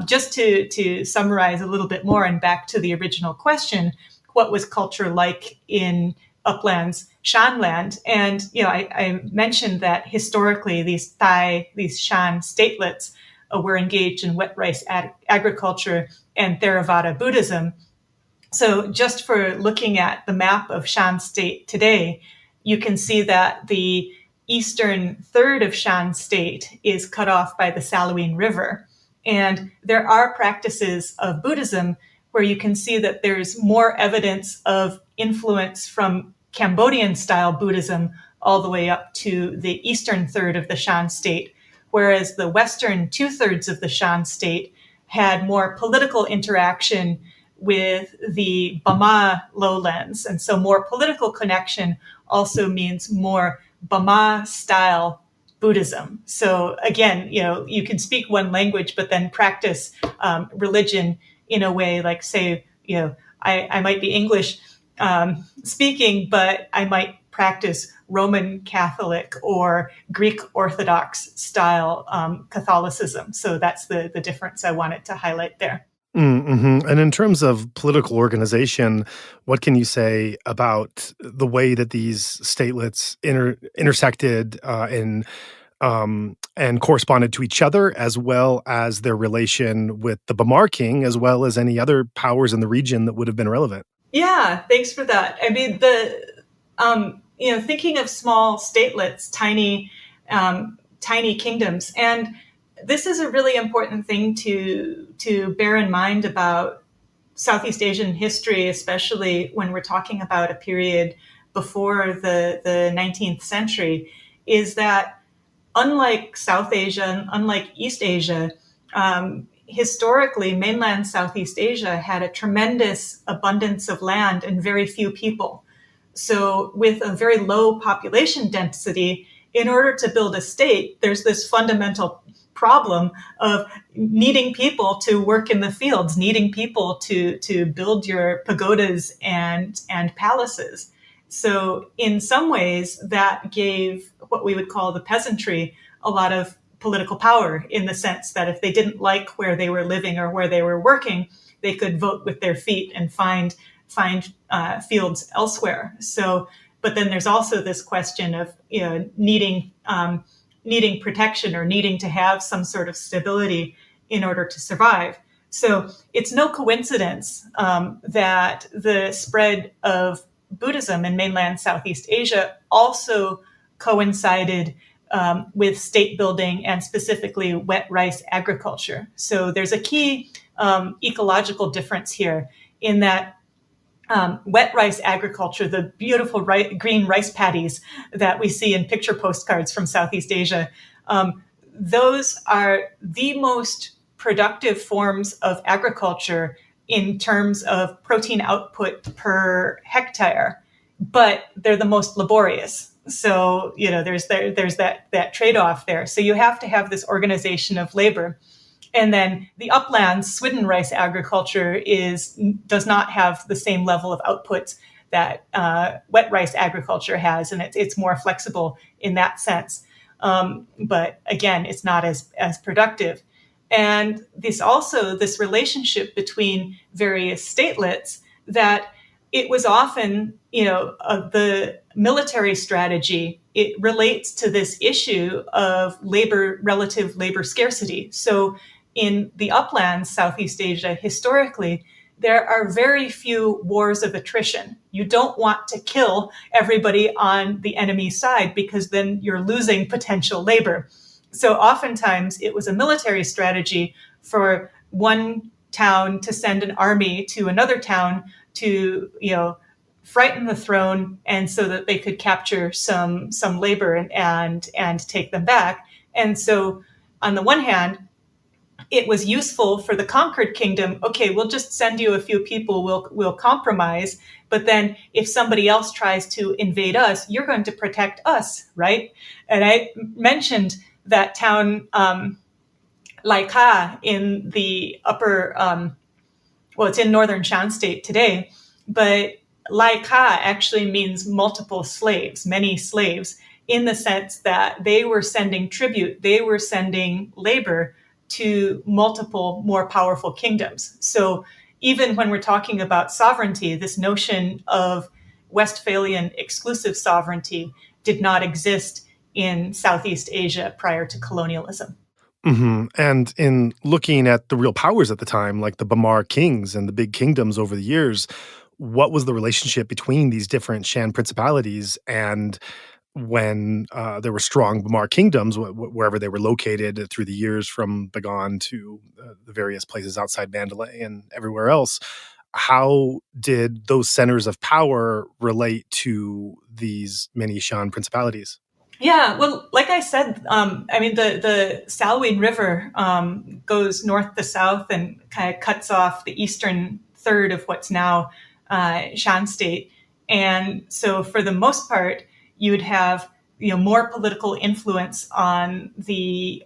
just to summarize a little bit more and back to the original question, what was culture like in uplands Shanland? And, I mentioned that historically these Shan statelets were engaged in wet rice agriculture and Theravada Buddhism. So just for looking at the map of Shan state today, you can see that the eastern third of Shan state is cut off by the Salween River. And there are practices of Buddhism where you can see that there's more evidence of influence from Cambodian-style Buddhism all the way up to the eastern third of the Shan state, whereas the western two-thirds of the Shan state had more political interaction with the Bama lowlands. And so more political connection also means more Bama-style Buddhism. So again, you can speak one language, but then practice religion in a way like, say, I might be English speaking, but I might practice Roman Catholic or Greek Orthodox style Catholicism. So that's the difference I wanted to highlight there. Mm-hmm. And in terms of political organization, what can you say about the way that these statelets intersected and corresponded to each other, as well as their relation with the Bamar King, as well as any other powers in the region that would have been relevant? Yeah, thanks for that. I mean, thinking of small statelets, tiny kingdoms, and this is a really important thing to bear in mind about Southeast Asian history, especially when we're talking about a period before the 19th century, is that unlike South Asia and unlike East Asia, historically, mainland Southeast Asia had a tremendous abundance of land and very few people. So with a very low population density, in order to build a state, there's this fundamental problem of needing people to work in the fields, needing people to build your pagodas and palaces. So in some ways, that gave what we would call the peasantry a lot of political power, in the sense that if they didn't like where they were living or where they were working, they could vote with their feet and find fields elsewhere. So, but then there's also this question of needing protection, or needing to have some sort of stability in order to survive. So it's no coincidence that the spread of Buddhism in mainland Southeast Asia also coincided with state building, and specifically wet rice agriculture. So there's a key ecological difference here, in that wet rice agriculture, the beautiful green rice paddies that we see in picture postcards from Southeast Asia, those are the most productive forms of agriculture in terms of protein output per hectare, but they're the most laborious. So, there's that trade-off there. So you have to have this organization of labor. And then the uplands, Swidden rice agriculture does not have the same level of outputs that wet rice agriculture has, and it's more flexible in that sense. But again, it's not as productive. And this relationship between various statelets, that it was often, the military strategy, it relates to this issue of relative labor scarcity. So in the uplands, Southeast Asia, historically, there are very few wars of attrition. You don't want to kill everybody on the enemy side, because then you're losing potential labor. So oftentimes it was a military strategy for one town to send an army to another town to, frighten the throne, and so that they could capture some labor and take them back. And so on the one hand, it was useful for the conquered kingdom. Okay, we'll just send you a few people, we'll compromise. But then if somebody else tries to invade us, you're going to protect us, right? And I mentioned that town, Lai Ka, in the upper, it's in northern Shan state today, but Lai Ka actually means multiple slaves, many slaves, in the sense that they were sending tribute, they were sending labor to multiple more powerful kingdoms. So even when we're talking about sovereignty, this notion of Westphalian exclusive sovereignty did not exist in Southeast Asia prior to colonialism. Mm-hmm. And in looking at the real powers at the time, like the Bamar kings and the big kingdoms over the years, what was the relationship between these different Shan principalities? And when there were strong Bamar kingdoms, wherever they were located through the years, from Bagan to the various places outside Mandalay and everywhere else, how did those centers of power relate to these many Shan principalities? Yeah, well, like I said, the Salween River goes north to south and kind of cuts off the eastern third of what's now Shan State. And so for the most part, you would have more political influence on the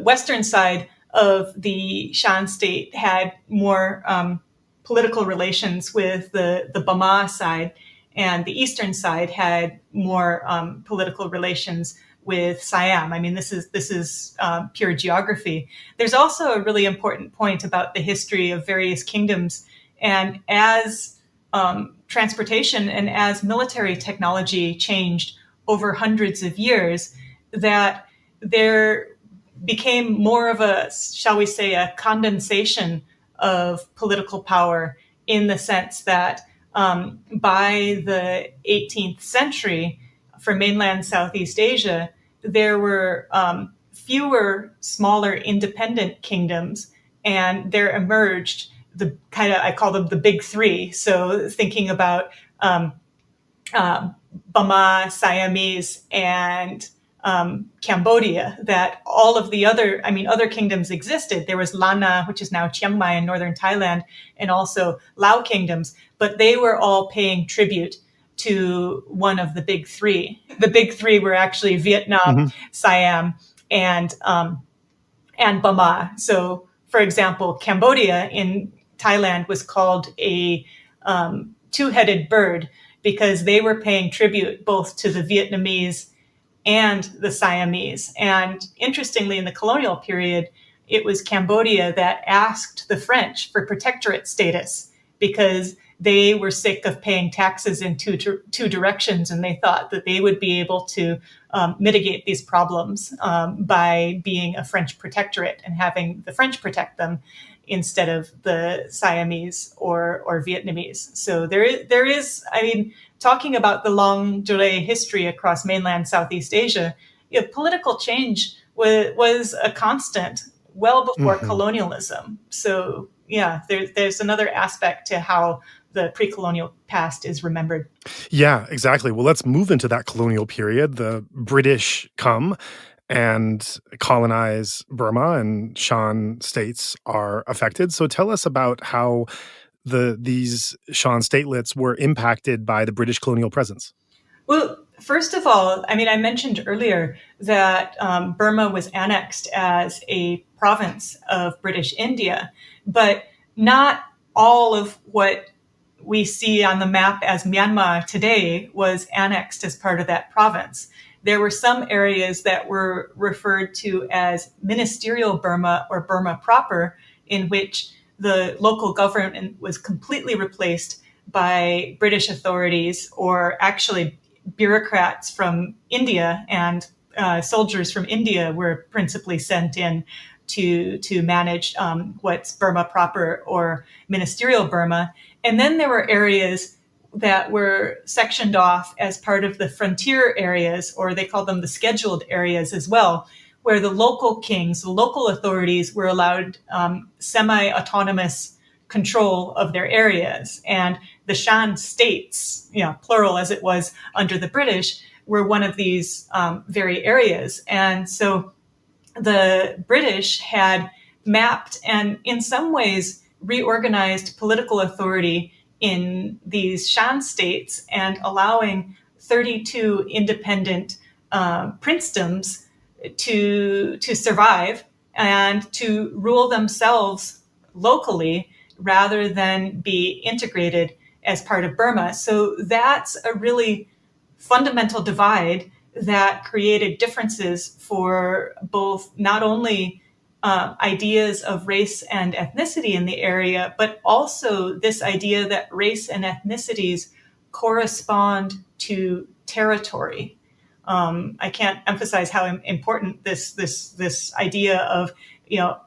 western side of the Shan State, had more political relations with the Bama side, and the eastern side had more political relations with Siam. I mean, this is pure geography. There's also a really important point about the history of various kingdoms, and as transportation and as military technology changed over hundreds of years, that there became more of a, shall we say, a condensation of political power, in the sense that by the 18th century, for mainland Southeast Asia, there were fewer smaller independent kingdoms, and there emerged the kind of, I call them the big three. So thinking about Bama, Siamese, and Cambodia, that all of the other kingdoms existed. There was Lana, which is now Chiang Mai in northern Thailand, and also Lao kingdoms, but they were all paying tribute to one of the big three. The big three were actually Vietnam, Siam, and Burma. So, for example, Cambodia in Thailand was called a two-headed bird because they were paying tribute both to the Vietnamese and the Siamese. And interestingly, in the colonial period, it was Cambodia that asked the French for protectorate status because they were sick of paying taxes in two directions, and they thought that they would be able to mitigate these problems by being a French protectorate and having the French protect them instead of the Siamese or Vietnamese. So there is, talking about the longue durée history across mainland Southeast Asia, political change was a constant well before colonialism. So yeah, there's another aspect to how the pre-colonial past is remembered. Yeah, exactly. Well, let's move into that colonial period. The British come and colonize Burma, and Shan states are affected. So tell us about how these Shan statelets were impacted by the British colonial presence. Well, first of all, I mentioned earlier that Burma was annexed as a province of British India, but not all of what we see on the map as Myanmar today was annexed as part of that province. There were some areas that were referred to as ministerial Burma or Burma proper, in which the local government was completely replaced by British authorities, or actually bureaucrats from India, and soldiers from India were principally sent in to manage what's Burma proper or ministerial Burma. And then there were areas that were sectioned off as part of the frontier areas, or they call them the scheduled areas as well, where the local kings, the local authorities were allowed semi-autonomous control of their areas. And the Shan states, plural as it was under the British, were one of these very areas. And so the British had mapped and in some ways reorganized political authority in these Shan states, and allowing 32 independent princedoms to survive and to rule themselves locally rather than be integrated as part of Burma. So that's a really fundamental divide that created differences for both not only ideas of race and ethnicity in the area, but also this idea that race and ethnicities correspond to territory. I can't emphasize how important this idea of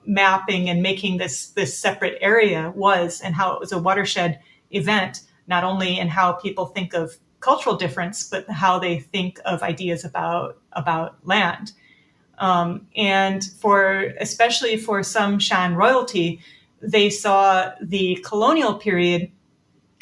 mapping and making this separate area was, and how it was a watershed event, not only in how people think of cultural difference, but how they think of ideas about land. And especially for some Shan royalty, they saw the colonial period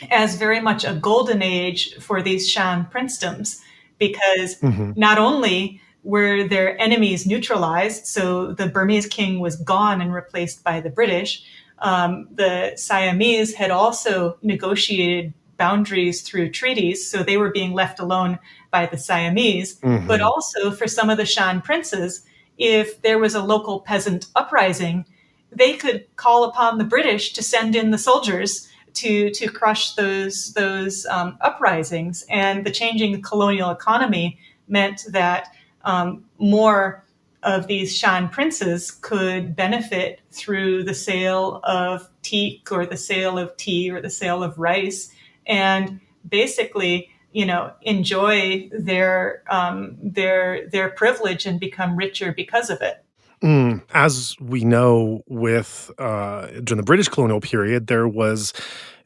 as very much a golden age for these Shan princedoms, because not only were their enemies neutralized, so the Burmese king was gone and replaced by the British, the Siamese had also negotiated boundaries through treaties, so they were being left alone by the Siamese. But also for some of the Shan princes, if there was a local peasant uprising, they could call upon the British to send in the soldiers to crush those uprisings. And the changing colonial economy meant that more of these Shan princes could benefit through the sale of teak, or the sale of tea, or the sale of rice, and basically, enjoy their privilege and become richer because of it. As we know, during the British colonial period, there was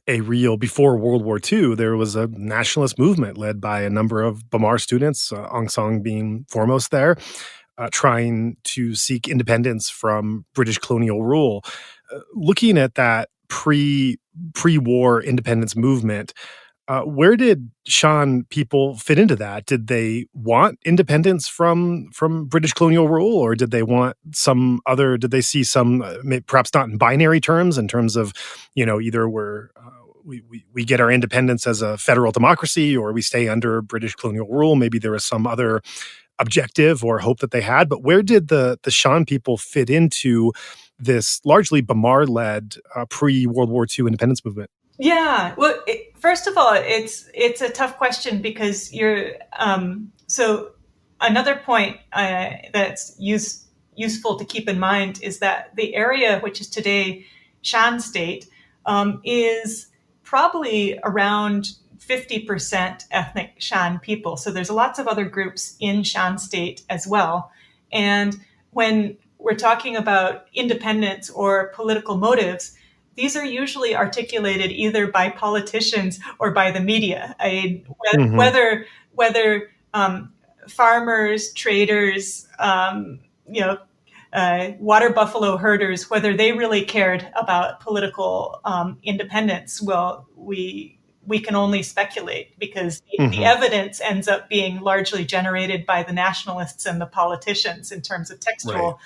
before World War II, there was a nationalist movement led by a number of Bamar students, Aung San being foremost there, trying to seek independence from British colonial rule. Looking at that pre-war independence movement, Where did Shan people fit into that? Did they want independence from British colonial rule, or did they want some other? Did they see some, perhaps not in binary terms, in terms of, either we get our independence as a federal democracy, or we stay under British colonial rule? Maybe there was some other objective or hope that they had. But where did the Shan people fit into this largely Bamar-led pre-World War II independence movement? Yeah. Well, first of all, it's a tough question because so another point that's useful to keep in mind is that the area which is today Shan State is probably around 50% ethnic Shan people. So there's lots of other groups in Shan State as well. And when we're talking about independence or political motives, these are usually articulated either by politicians or by the media. Whether farmers, traders, water buffalo herders, whether they really cared about political independence, well, we can only speculate because the evidence ends up being largely generated by the nationalists and the politicians in terms of textual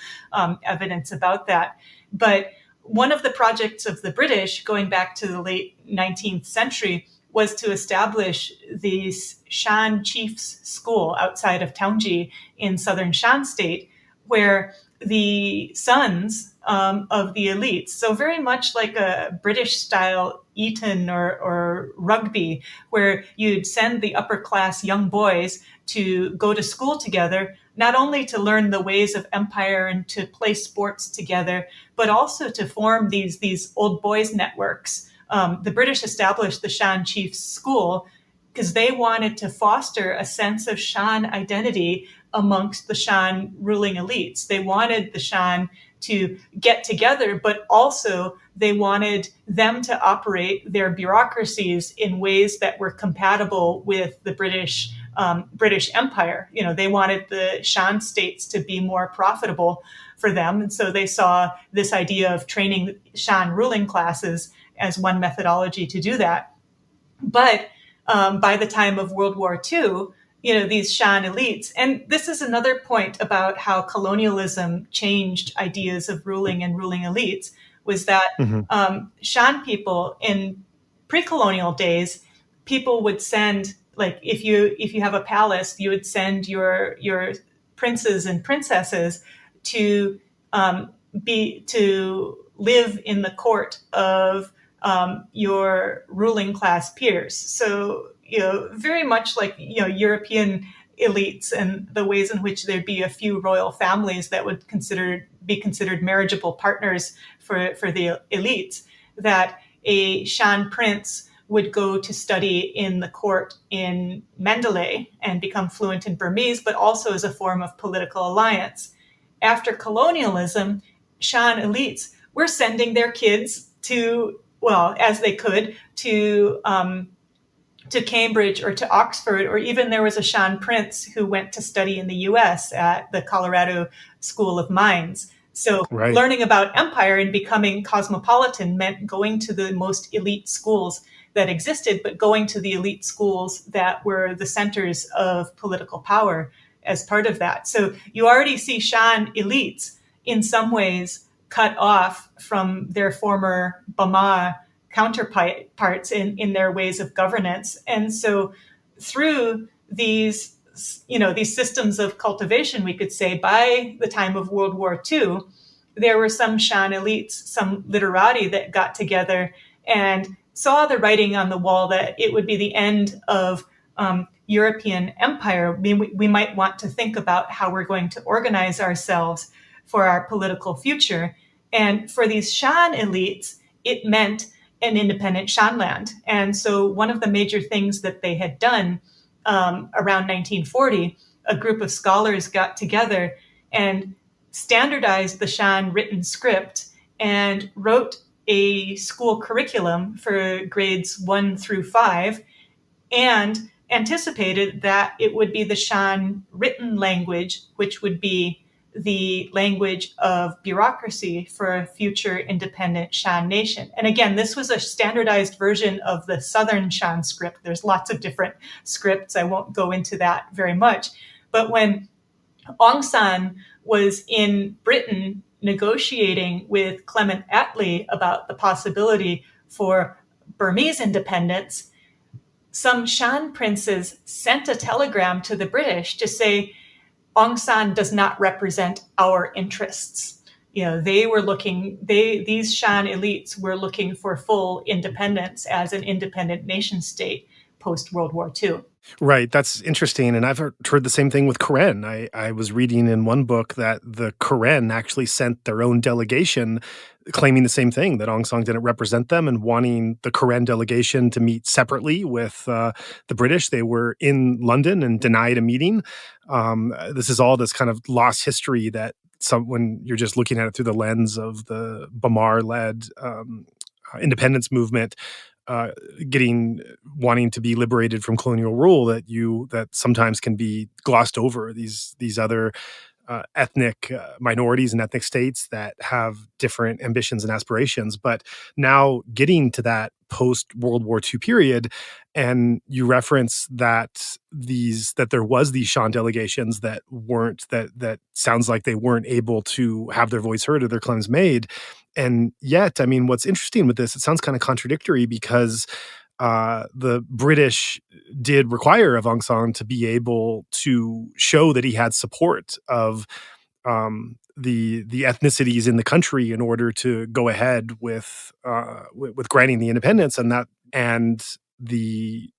evidence about that. But one of the projects of the British, going back to the late 19th century, was to establish the Shan Chiefs School outside of Taungji in southern Shan State, where the sons of the elites, so very much like a British-style Eton or rugby, where you'd send the upper-class young boys to go to school together, not only to learn the ways of empire and to play sports together, but also to form these old boys networks. The British established the Shan Chiefs School because they wanted to foster a sense of Shan identity amongst the Shan ruling elites. They wanted the Shan to get together, but also they wanted them to operate their bureaucracies in ways that were compatible with the British Empire. They wanted the Shan states to be more profitable for them. And so they saw this idea of training Shan ruling classes as one methodology to do that. But by the time of World War II, these Shan elites, and this is another point about how colonialism changed ideas of ruling and ruling elites, was that Shan people in pre-colonial days, people would send, like if you have a palace, you would send your princes and princesses to live in the court of your ruling class peers. So, very much like, European elites and the ways in which there'd be a few royal families that would be considered marriageable partners for the elites, that a Shan prince would go to study in the court in Mandalay and become fluent in Burmese, but also as a form of political alliance. After colonialism, Shan elites were sending their kids as they could, to Cambridge or to Oxford, or even there was a Shan prince who went to study in the US at the Colorado School of Mines. So learning about empire and becoming cosmopolitan meant going to the most elite schools that existed, but going to the elite schools that were the centers of political power as part of that. So you already see Shan elites in some ways cut off from their former Bama counterparts in their ways of governance. And so through these systems of cultivation, we could say by the time of World War II, there were some Shan elites, some literati that got together and saw the writing on the wall that it would be the end of European empire. We might want to think about how we're going to organize ourselves for our political future. And for these Shan elites, it meant an independent Shanland. And so one of the major things that they had done around 1940, a group of scholars got together and standardized the Shan written script and wrote a school curriculum for grades 1 through 5 and anticipated that it would be the Shan written language, which would be the language of bureaucracy for a future independent Shan nation. And again, this was a standardized version of the Southern Shan script. There's lots of different scripts. I won't go into that very much. But when Aung San was in Britain negotiating with Clement Attlee about the possibility for Burmese independence, some Shan princes sent a telegram to the British to say, Aung San does not represent our interests. These Shan elites were looking for full independence as an independent nation state post-World War II. Right. That's interesting. And I've heard the same thing with Karen. I was reading in one book that the Karen actually sent their own delegation claiming the same thing, that Aung San didn't represent them and wanting the Karen delegation to meet separately with the British. They were in London and denied a meeting. This is all this kind of lost history that when you're just looking at it through the lens of the Bamar-led independence movement, wanting to be liberated from colonial rule, that sometimes can be glossed over, these other ethnic minorities and ethnic states that have different ambitions and aspirations. But now getting to that post-World War II period, and you reference that there was these Shan delegations that sounds like they weren't able to have their voice heard or their claims made. And yet, I mean, what's interesting with this, it sounds kind of contradictory because the British did require of Aung San to be able to show that he had support of the ethnicities in the country in order to go ahead with granting the independence, and the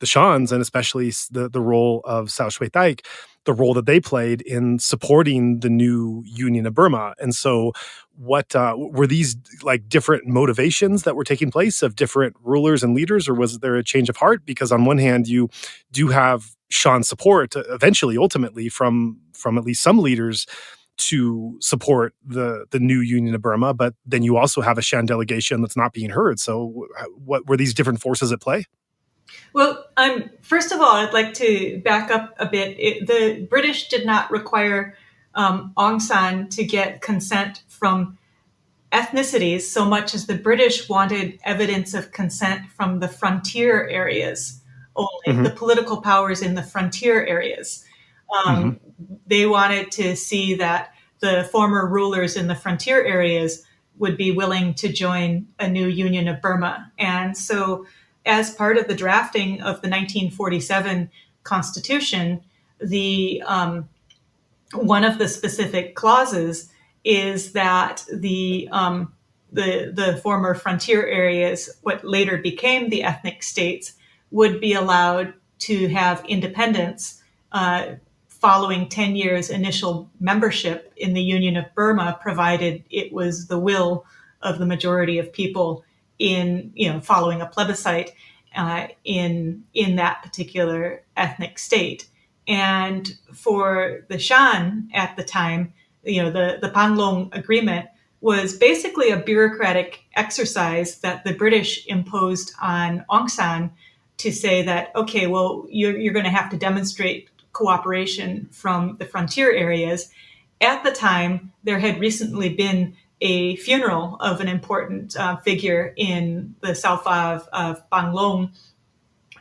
Shans, and especially the role of Sao Shui Taik, the role that they played in supporting the new Union of Burma. And so what were these like different motivations that were taking place of different rulers and leaders, or was there a change of heart? Because on one hand, you do have Shan support eventually, ultimately, from at least some leaders to support the new Union of Burma, but then you also have a Shan delegation that's not being heard. So what were these different forces at play? Well, first of all, I'd like to back up a bit. The British did not require Aung San to get consent from ethnicities so much as the British wanted evidence of consent from the frontier areas only, the political powers in the frontier areas. They wanted to see that the former rulers in the frontier areas would be willing to join a new Union of Burma. And so as part of the drafting of the 1947 Constitution, one of the specific clauses is that the former frontier areas, what later became the ethnic states, would be allowed to have independence following 10 years initial membership in the Union of Burma, provided it was the will of the majority of people following a plebiscite in that particular ethnic state. And for the Shan at the time, the Panglong Agreement was basically a bureaucratic exercise that the British imposed on Aung San to say that, okay, well, you're going to have to demonstrate cooperation from the frontier areas. At the time, there had recently been a funeral of an important figure in the south of Panglong.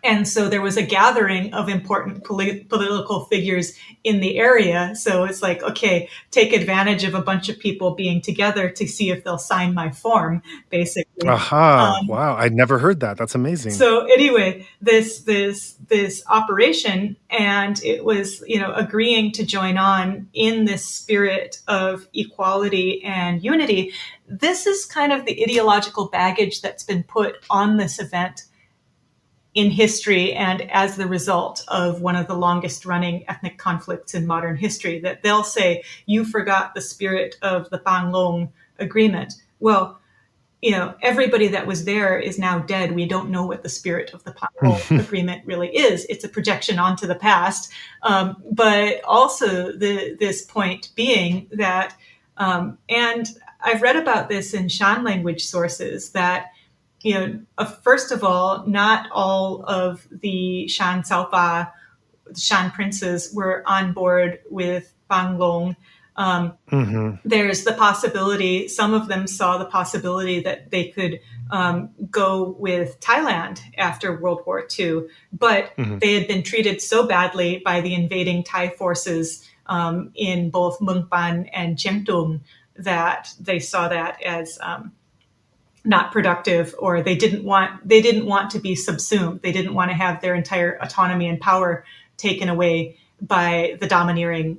And so there was a gathering of important political figures in the area. So it's like, okay, take advantage of a bunch of people being together to see if they'll sign my form, basically. Wow. I'd never heard that. That's amazing. So anyway, this operation, and it was, agreeing to join on in this spirit of equality and unity. This is kind of the ideological baggage that's been put on this event in history, and as the result of one of the longest running ethnic conflicts in modern history, that they'll say, you forgot the spirit of the Panglong Agreement. Well, everybody that was there is now dead. We don't know what the spirit of the Panglong Agreement really is. It's a projection onto the past. But also this point being that, and I've read about this in Shan language sources, that first of all, not all of the Shan Princes were on board with Panglong. There's the possibility, some of them saw the possibility that they could go with Thailand after World War II, but they had been treated so badly by the invading Thai forces in both Mung Ban and Chengtung that they saw that as not productive, or they didn't want to be subsumed. They didn't want to have their entire autonomy and power taken away by the domineering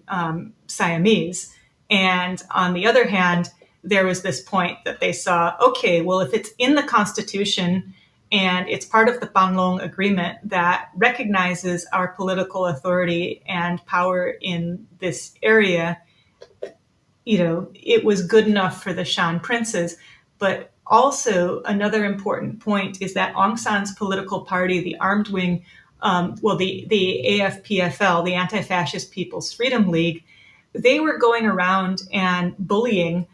Siamese. And on the other hand, there was this point that they saw, okay, well, if it's in the Constitution and it's part of the Panglong Agreement that recognizes our political authority and power in this area, it was good enough for the Shan princes. But also another important point is that Aung San's political party, the armed wing, the AFPFL, the Anti-Fascist People's Freedom League, they were going around and bullying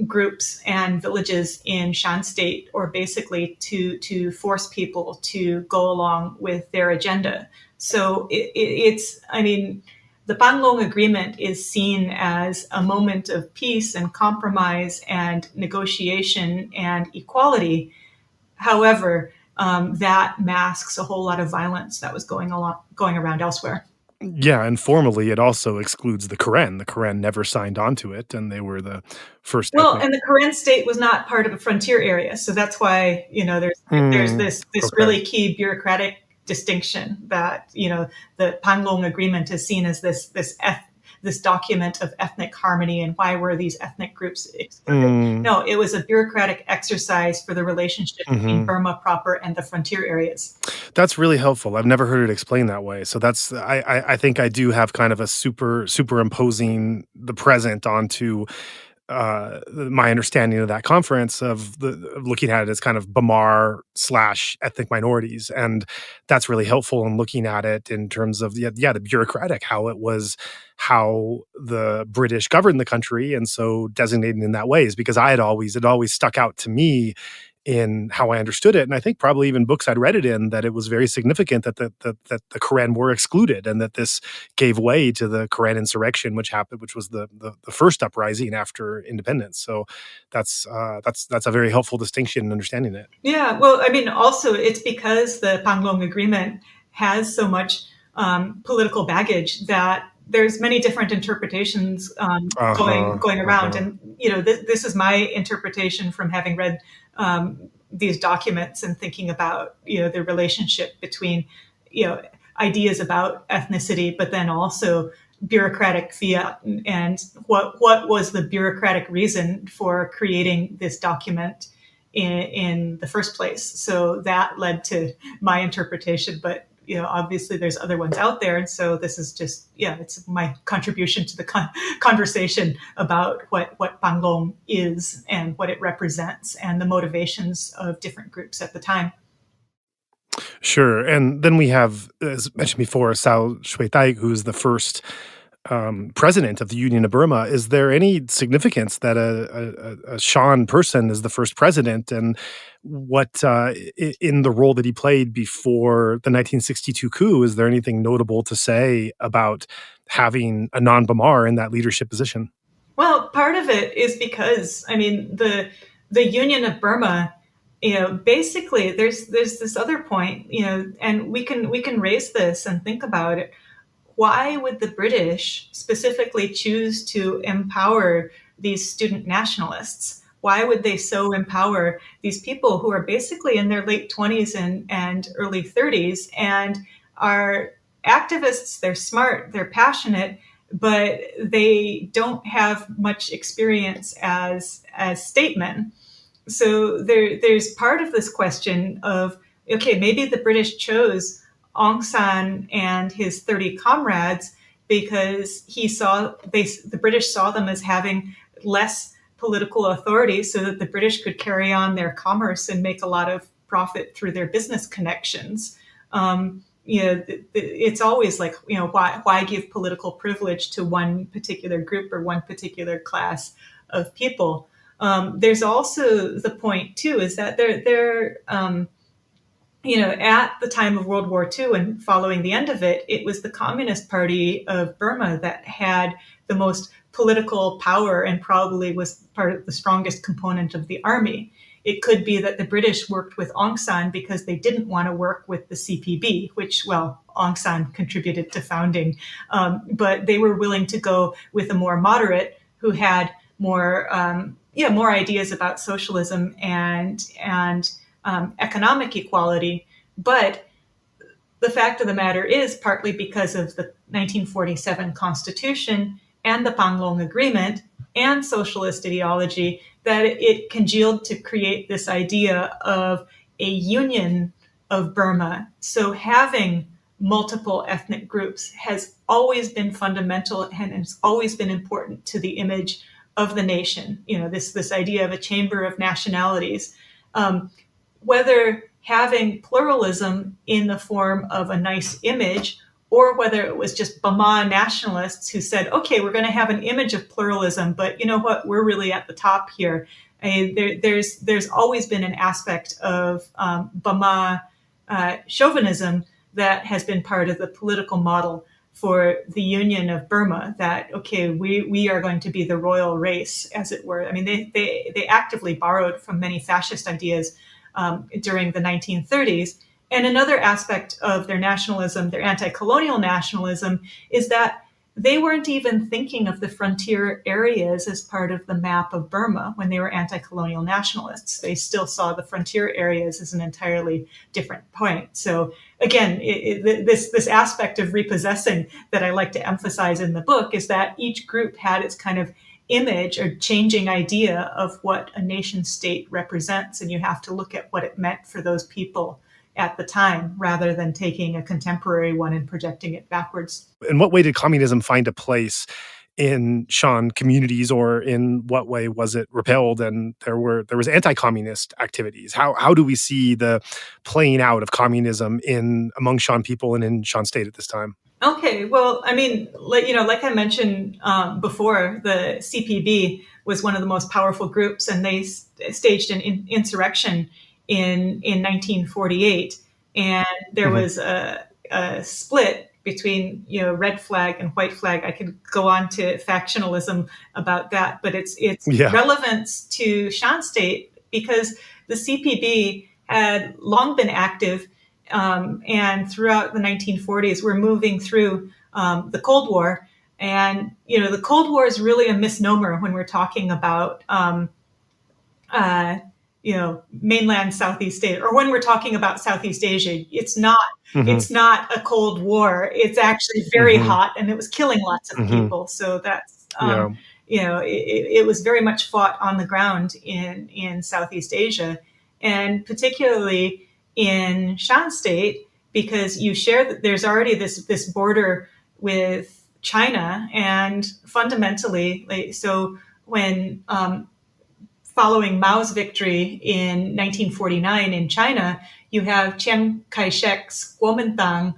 groups and villages in Shan State, or basically to force people to go along with their agenda. So the Panglong Agreement is seen as a moment of peace and compromise and negotiation and equality. However, that masks a whole lot of violence that was going around elsewhere. Yeah, and formally, it also excludes the Karen. The Karen never signed on to it, and they were the first. And the Karen state was not part of a frontier area, so that's why there's this really key bureaucratic distinction that the Panglong Agreement is seen as this document of ethnic harmony and why were these ethnic groups excluded. No, it was a bureaucratic exercise for the relationship between Burma proper and the frontier areas. That's really helpful. I've never heard it explained that way. So that's I think I do have kind of a superimposing the present onto my understanding of that conference of looking at it as kind of Bamar / ethnic minorities. And that's really helpful in looking at it in terms of the bureaucratic, how the British governed the country. And so designating in that way is because it always stuck out to me in how I understood it. And I think probably even books I'd read it in, that it was very significant that the Karen were excluded, and that this gave way to the Karen insurrection, which was the first uprising after independence. So that's a very helpful distinction in understanding it. Yeah, well, also it's because the Panglong Agreement has so much political baggage that there's many different interpretations going around. And, this is my interpretation from having read these documents and thinking about, the relationship between, ideas about ethnicity, but then also bureaucratic fiat, and what was the bureaucratic reason for creating this document in the first place. So that led to my interpretation, but obviously there's other ones out there. And so this is just, it's my contribution to the conversation about what Panglong is and what it represents and the motivations of different groups at the time. Sure. And then we have, as mentioned before, Sao Shui Tai, who's the first president of the Union of Burma. Is there any significance that a Shan person is the first president, and what in the role that he played before the 1962 coup? Is there anything notable to say about having a non-Bamar in that leadership position? Well, part of it is because the Union of Burma, basically there's this other point, and we can raise this and think about it. Why would the British specifically choose to empower these student nationalists? Why would they so empower these people who are basically in their late 20s and early 30s and are activists? They're smart, they're passionate, but they don't have much experience as statesmen. So there's part of this question of, okay, maybe the British chose Aung San and his 30 comrades because the British saw them as having less political authority, so that the British could carry on their commerce and make a lot of profit through their business connections. It's always like, why give political privilege to one particular group or one particular class of people? There's also the point too, is that they're at the time of World War II and following the end of it, it was the Communist Party of Burma that had the most political power and probably was part of the strongest component of the army. It could be that the British worked with Aung San because they didn't want to work with the CPB, which, well, Aung San contributed to founding. But they were willing to go with a more moderate who had more ideas about socialism and economic equality. But the fact of the matter is, partly because of the 1947 Constitution and the Panglong Agreement and socialist ideology, that it congealed to create this idea of a union of Burma. So having multiple ethnic groups has always been fundamental and it's always been important to the image of the nation. This idea of a chamber of nationalities. Whether having pluralism in the form of a nice image, or whether it was just Burma nationalists who said, okay, we're going to have an image of pluralism, but you know what, we're really at the top here. There's always been an aspect of Burma chauvinism that has been part of the political model for the Union of Burma, that, okay, we are going to be the royal race, as it were. I mean, they actively borrowed from many fascist ideas during the 1930s. And another aspect of their nationalism, their anti-colonial nationalism, is that they weren't even thinking of the frontier areas as part of the map of Burma when they were anti-colonial nationalists. They still saw the frontier areas as an entirely different point. So again, this aspect of repossessing that I like to emphasize in the book is that each group had its kind of image or changing idea of what a nation state represents, and you have to look at what it meant for those people at the time rather than taking a contemporary one and projecting it backwards. In what way did communism find a place in Shan communities, or in what way was it repelled and there was anti-communist activities? How do we see the playing out of communism among Shan people and in Shan State at this time? Okay, well, I mean, like I mentioned before, the CPB was one of the most powerful groups, and they staged an insurrection in 1948, and there was a split between red flag and white flag. I could go on to factionalism about that, but its relevance to Shan State, because the CPB had long been active. And throughout the 1940s, we're moving through the Cold War. And, the Cold War is really a misnomer when we're talking about, mainland Southeast Asia, or when we're talking about Southeast Asia. It's not a Cold War. It's actually very hot, and it was killing lots of people. So that's, it was very much fought on the ground in Southeast Asia, and particularly in Shan State, because you share that there's already this border with China, and fundamentally, so when following Mao's victory in 1949 in China, you have Chiang Kai-shek's Kuomintang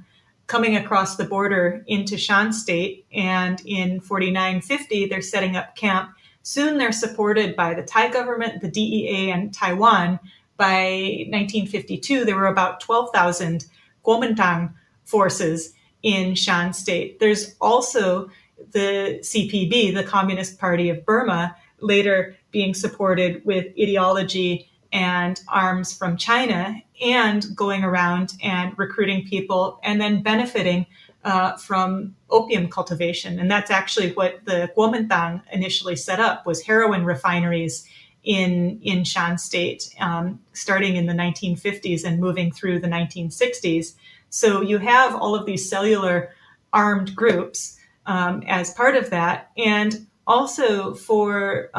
coming across the border into Shan State, and in 49-50 they're setting up camp. Soon they're supported by the Thai government, the DEA, and Taiwan. By 1952, there were about 12,000 Kuomintang forces in Shan State. There's also the CPB, the Communist Party of Burma, later being supported with ideology and arms from China, and going around and recruiting people and then benefiting from opium cultivation. And that's actually what the Kuomintang initially set up, was heroin refineries in Shan State, starting in the 1950s and moving through the 1960s. So you have all of these cellular armed groups as part of that. And also for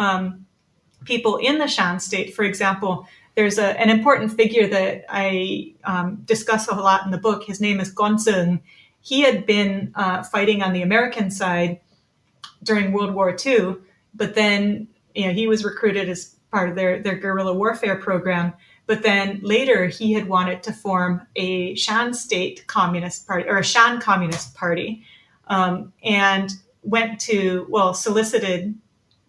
people in the Shan State, for example, there's an important figure that I discuss a lot in the book. His name is Gonsung. He had been fighting on the American side during World War II, but then he was recruited as part of their guerrilla warfare program. But then later he had wanted to form a Shan State Communist Party, or a Shan Communist Party, and solicited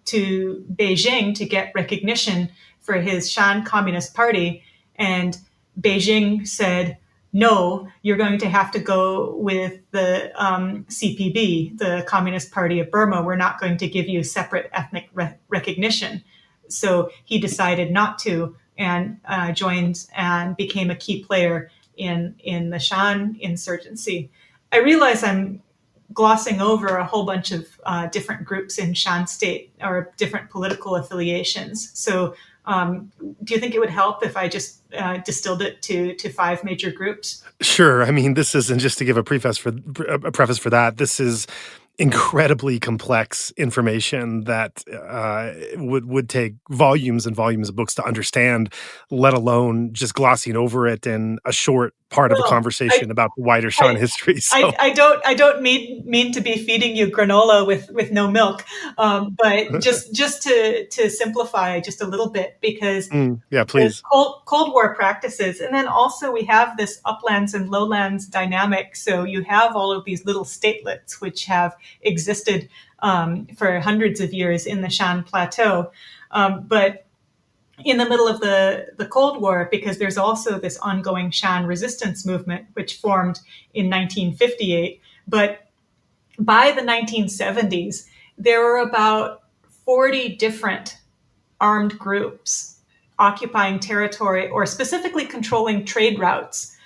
to Beijing to get recognition for his Shan Communist Party. And Beijing said, no, you're going to have to go with the CPB, the Communist Party of Burma. We're not going to give you separate ethnic recognition. So he decided not to, and joined and became a key player in the Shan insurgency. I realize I'm glossing over a whole bunch of different groups in Shan State or different political affiliations. So do you think it would help if I just distilled it to 5 major groups? Sure. I mean, this isn't just to give a preface for that. This is incredibly complex information that would take volumes and volumes of books to understand, let alone just glossing over it in a short part of a conversation about the wider Shan history. So. I don't mean to be feeding you granola with no milk, but just to simplify just a little bit, because yeah, please. Cold War practices, and then also we have this uplands and lowlands dynamic. So you have all of these little statelets which have existed for hundreds of years in the Shan Plateau, but in the middle of the Cold War, because there's also this ongoing Shan resistance movement, which formed in 1958. But by the 1970s, there were about 40 different armed groups occupying territory or specifically controlling trade routes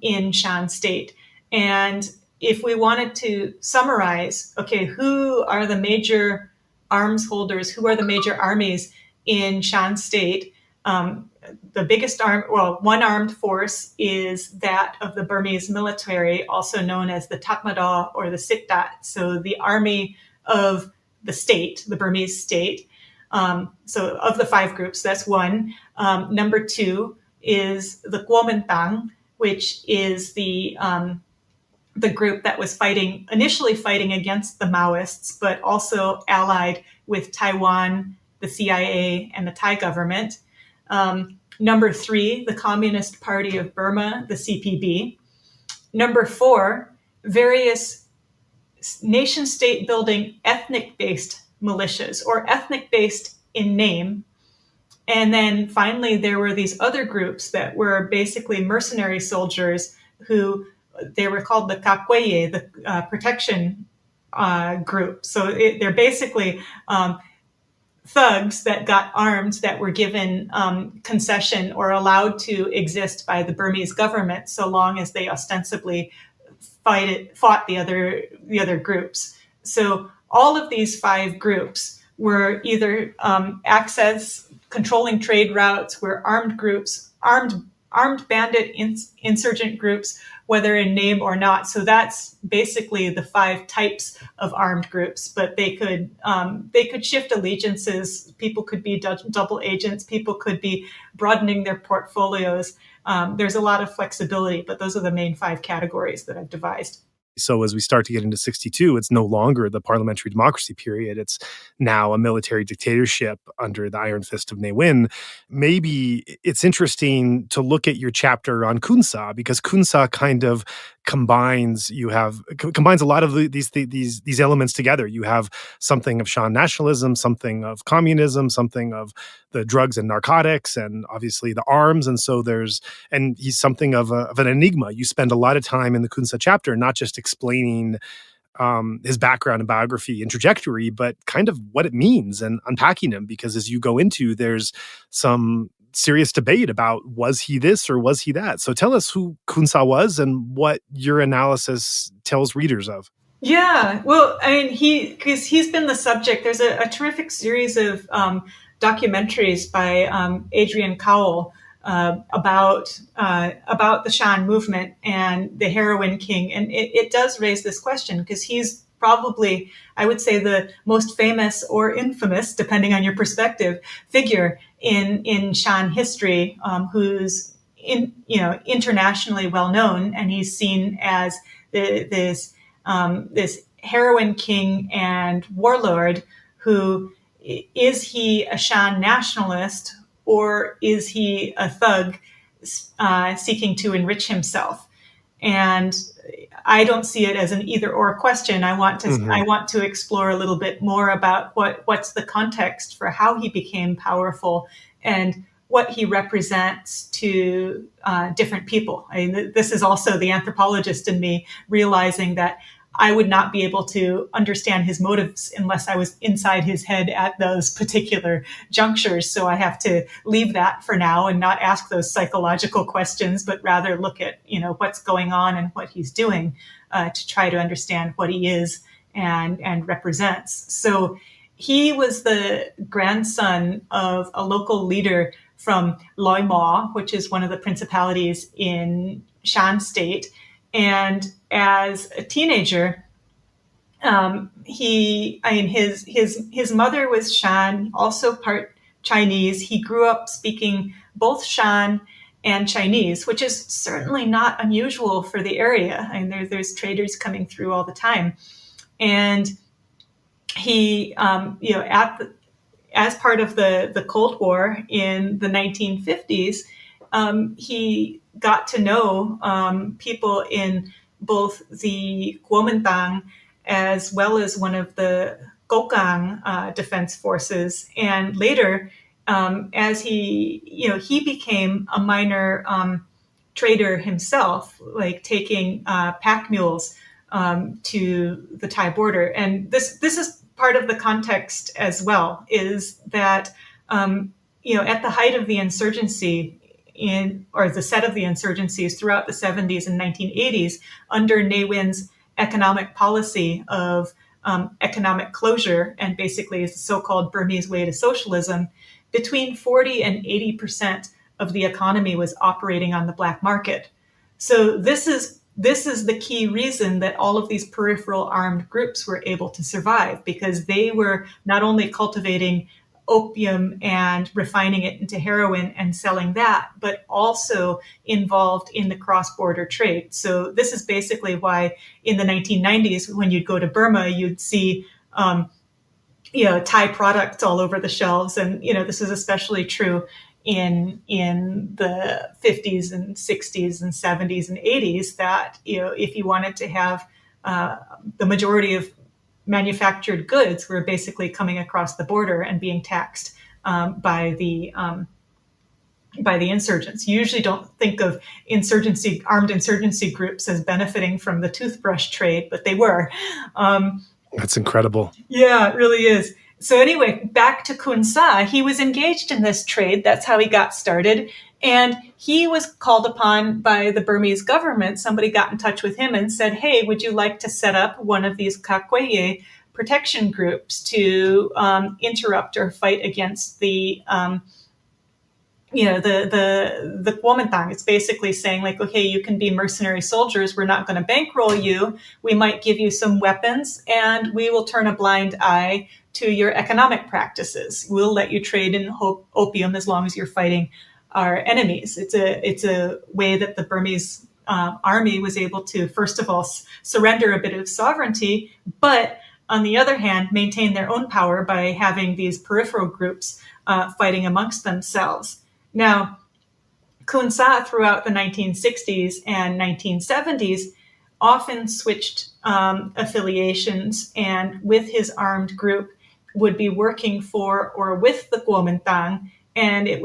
in Shan State. And if we wanted to summarize, okay, who are the major arms holders, who are the major armies in Shan State, the biggest one armed force is that of the Burmese military, also known as the Tatmadaw or the Sitdat. So the army of the state, the Burmese state. So of the 5 groups, that's one. Number 2 is the Kuomintang, which is the group that was initially fighting against the Maoists, but also allied with Taiwan, the CIA, and the Thai government. Number 3, the Communist Party of Burma, the CPB. Number 4, various nation-state building ethnic-based militias, or ethnic-based in name. And then finally, there were these other groups that were basically mercenary soldiers who they were called the Kakweye, the protection group. So they're basically thugs that got armed, that were given concession or allowed to exist by the Burmese government, so long as they ostensibly fought the other groups. So all of these 5 groups were either controlling trade routes, were armed groups, armed bandit insurgent groups, whether in name or not. So that's basically the 5 types of armed groups, but they could shift allegiances. People could be double agents. People could be broadening their portfolios. There's a lot of flexibility, but those are the main 5 categories that I've devised. So as we start to get into 62, it's no longer the parliamentary democracy period. It's now a military dictatorship under the iron fist of Ne Win. Maybe it's interesting to look at your chapter on Khunsa, because Khunsa kind of combines a lot of these elements together. You have something of Shan nationalism, something of communism, something of the drugs and narcotics, and obviously the arms. And so he's something of an enigma. You spend a lot of time in the Khunsa chapter, not just explaining his background and biography and trajectory, but kind of what it means and unpacking him, because as you go into, there's some serious debate about, was he this or was he that? So tell us who Khunsa was and what your analysis tells readers of. Yeah, well, I mean, he's been the subject. There's a terrific series of documentaries by Adrian Cowell about the Shan movement and the heroin king, and it does raise this question, because he's probably, I would say, the most famous or infamous, depending on your perspective, figure in Shan history, who's internationally well known, and he's seen as this heroin king and warlord. Who is he? A Shan nationalist, or is he a thug seeking to enrich himself? And I don't see it as an either-or question. I want to explore a little bit more about what's the context for how he became powerful, and what he represents to different people. I mean, this is also the anthropologist in me realizing that I would not be able to understand his motives unless I was inside his head at those particular junctures. So I have to leave that for now and not ask those psychological questions, but rather look at, what's going on and what he's doing to try to understand what he is and represents. So he was the grandson of a local leader from Loi Ma, which is one of the principalities in Shan State. And as a teenager, his mother was Shan, also part Chinese. He grew up speaking both Shan and Chinese, which is certainly not unusual for the area. I mean, there's traders coming through all the time. And he, as part of the Cold War in the 1950s, he got to know people in both the Kuomintang as well as one of the Gokang defense forces. And later, as he became a minor trader himself, like taking pack mules to the Thai border. And this is part of the context as well, is that, at the height of the insurgency the set of the insurgencies throughout the 70s and 1980s, under Ne Win's economic policy of economic closure and basically the so-called Burmese way to socialism, between 40 and 80% of the economy was operating on the black market. So this is the key reason that all of these peripheral armed groups were able to survive, because they were not only cultivating opium and refining it into heroin and selling that, but also involved in the cross-border trade. So this is basically why in the 1990s, when you'd go to Burma, you'd see, Thai products all over the shelves. And, this is especially true in the 50s and 60s and 70s and 80s, that, if you wanted to have the majority of manufactured goods were basically coming across the border and being taxed by the insurgents. You usually don't think of armed insurgency groups as benefiting from the toothbrush trade, but they were. That's incredible. Yeah, it really is. So anyway, back to Kun Sa. He was engaged in this trade. That's how he got started. And he was called upon by the Burmese government. Somebody got in touch with him and said, hey, would you like to set up one of these Kakweye protection groups to interrupt or fight against the Kuomintang? It's basically saying, like, okay, you can be mercenary soldiers. We're not going to bankroll you. We might give you some weapons, and we will turn a blind eye to your economic practices. We'll let you trade in opium as long as you're fighting our enemies. It's a way that the Burmese army was able to, first of all, surrender a bit of sovereignty, but on the other hand, maintain their own power by having these peripheral groups fighting amongst themselves. Now, Kun Sa throughout the 1960s and 1970s often switched affiliations, and with his armed group would be working for or with the Kuomintang. And it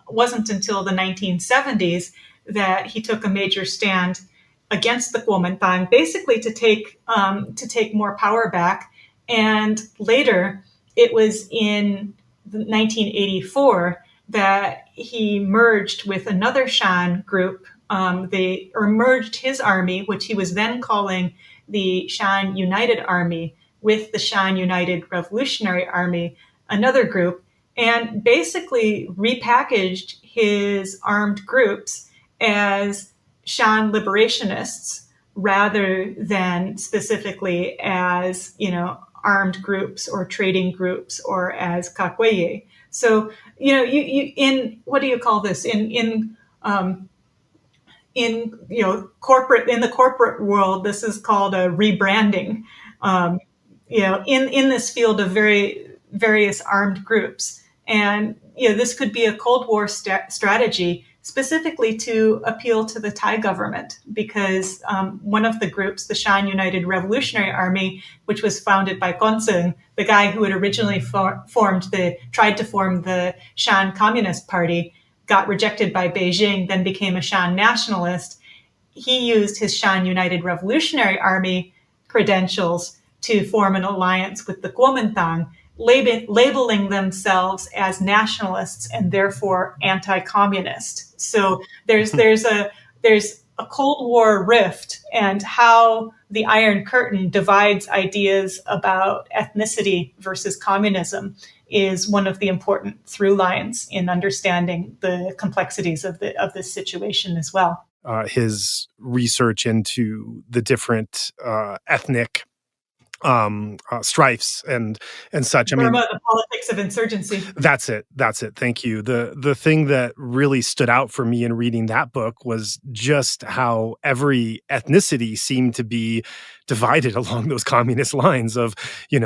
wasn't until the 1970s that he took a major stand against the Kuomintang, basically to take more power back. And later, it was in 1984 that he merged with another Shan group. They merged his army, which he was then calling the Shan United Army, with the Shan United Revolutionary Army, another group, and basically repackaged his armed groups as Shan liberationists rather than specifically as, armed groups or trading groups or as Kakweye. So, you in what do you call this? In the corporate world, this is called a rebranding. In this field of various armed groups. And, this could be a Cold War strategy specifically to appeal to the Thai government, because one of the groups, the Shan United Revolutionary Army, which was founded by Konsung, the guy who had originally tried to form the Shan Communist Party, got rejected by Beijing, then became a Shan nationalist. He used his Shan United Revolutionary Army credentials to form an alliance with the Kuomintang, labeling themselves as nationalists and therefore anti-communist. So there's a Cold War rift, and how the Iron Curtain divides ideas about ethnicity versus communism is one of the important through lines in understanding the complexities of this situation as well. His research into the different ethnic strifes and such. Burma, the politics of insurgency. That's it. Thank you. The thing that really stood out for me in reading that book was just how every ethnicity seemed to be divided along those communist lines of,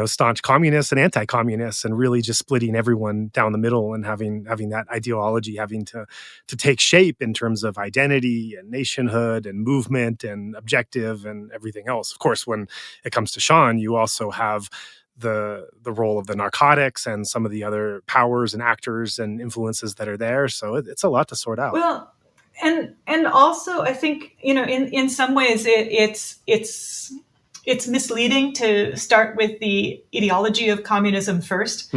staunch communists and anti-communists, and really just splitting everyone down the middle, and having that ideology having to take shape in terms of identity and nationhood and movement and objective and everything else. Of course, when it comes to Shan, you also have the role of the narcotics and some of the other powers and actors and influences that are there. So it's a lot to sort out. Well, and also I think, in some ways it's misleading to start with the ideology of communism first,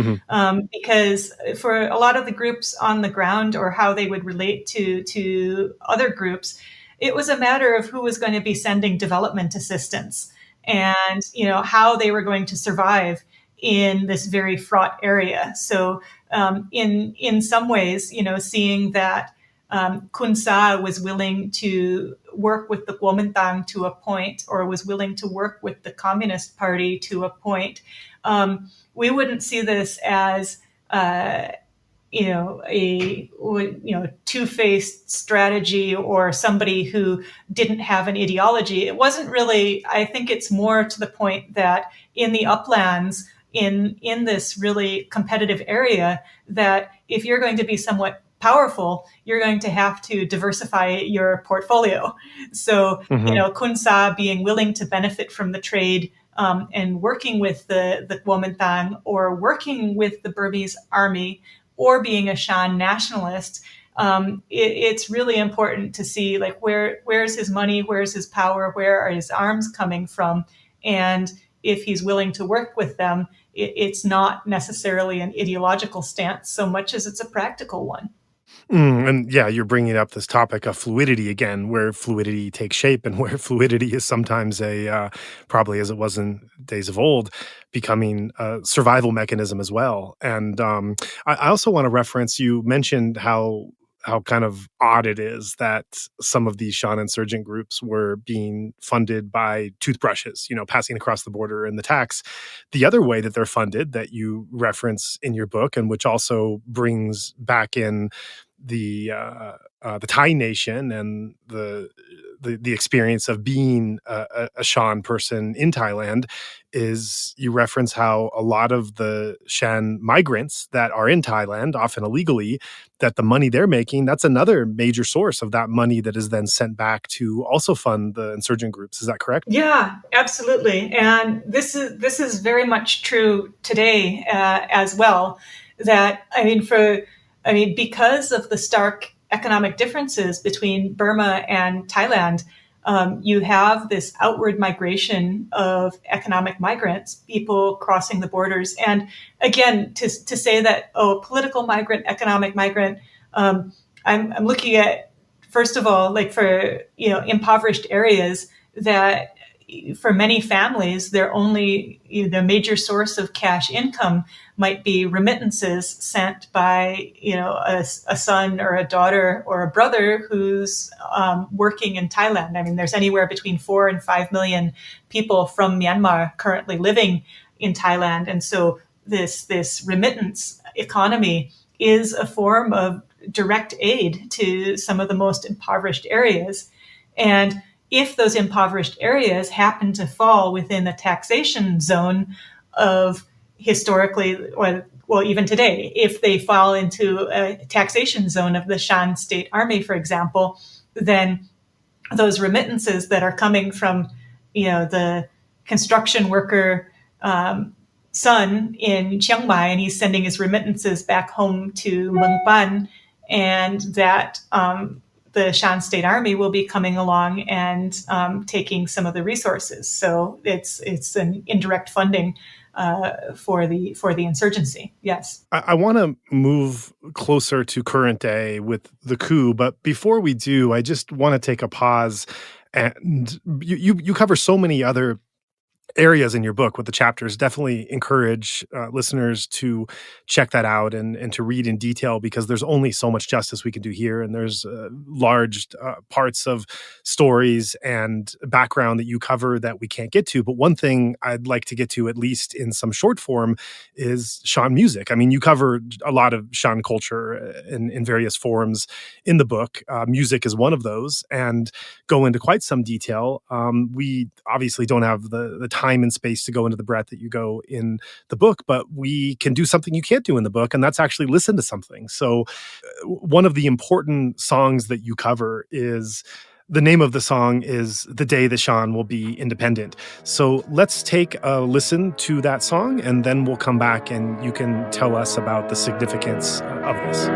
because for a lot of the groups on the ground, or how they would relate to other groups, it was a matter of who was going to be sending development assistance, and how they were going to survive in this very fraught area. So in some ways, seeing that Kun Sa was willing to work with the Kuomintang to a point, or was willing to work with the Communist Party to a point, we wouldn't see this as a two-faced strategy, or somebody who didn't have an ideology. It wasn't really. I think it's more to the point that in the uplands, in this really competitive area, that if you're going to be somewhat powerful, you're going to have to diversify your portfolio. So, Kun Sa being willing to benefit from the trade, and working with the Kuomintang, or working with the Burmese army, or being a Shan nationalist, it's really important to see, like, where's his money, where's his power, where are his arms coming from, and if he's willing to work with them, it's not necessarily an ideological stance so much as it's a practical one. And yeah, you're bringing up this topic of fluidity again, where fluidity takes shape, and where fluidity is sometimes probably as it was in days of old, becoming a survival mechanism as well. And I also want to reference, you mentioned how kind of odd it is that some of these Shan insurgent groups were being funded by toothbrushes, passing across the border, and the tax. The other way that they're funded, that you reference in your book, and which also brings back in the Thai nation and the experience of being a Shan person in Thailand, is you reference how a lot of the Shan migrants that are in Thailand, often illegally, that the money they're making, that's another major source of that money that is then sent back to also fund the insurgent groups. Is that correct? Yeah, absolutely. And this is very much true today as well. That, because of the stark economic differences between Burma and Thailand, you have this outward migration of economic migrants, people crossing the borders. And again, to say that, political migrant, economic migrant, I'm looking at, first of all, like, for, impoverished areas, that for many families, their only, the major source of cash income might be remittances sent by, a son or a daughter or a brother who's working in Thailand. There's anywhere between 4 and 5 million people from Myanmar currently living in Thailand. And so this remittance economy is a form of direct aid to some of the most impoverished areas. And if those impoverished areas happen to fall within the taxation zone of, historically, or even today, if they fall into a taxation zone of the Shan State Army, for example, then those remittances that are coming from, the construction worker son in Chiang Mai, and he's sending his remittances back home to Mung Pan and that the Shan State Army will be coming along and taking some of the resources. So it's an indirect funding for the insurgency. Yes. I want to move closer to current day with the coup, but before we do, I just want to take a pause. And you cover so many other areas in your book with the chapters. Definitely encourage listeners to check that out and to read in detail, because there's only so much justice we can do here, and there's large parts of stories and background that you cover that we can't get to. But one thing I'd like to get to, at least in some short form, is Shan music. I mean, you cover a lot of Shan culture in various forms in the book. Music is one of those, and go into quite some detail. We obviously don't have the time and space to go into the breadth that you go in the book, but we can do something you can't do in the book, and that's actually listen to something. So one of the important songs that you cover is, the name of the song is The Day the Shan Will Be Independent. So let's take a listen to that song, and then we'll come back and you can tell us about the significance of this.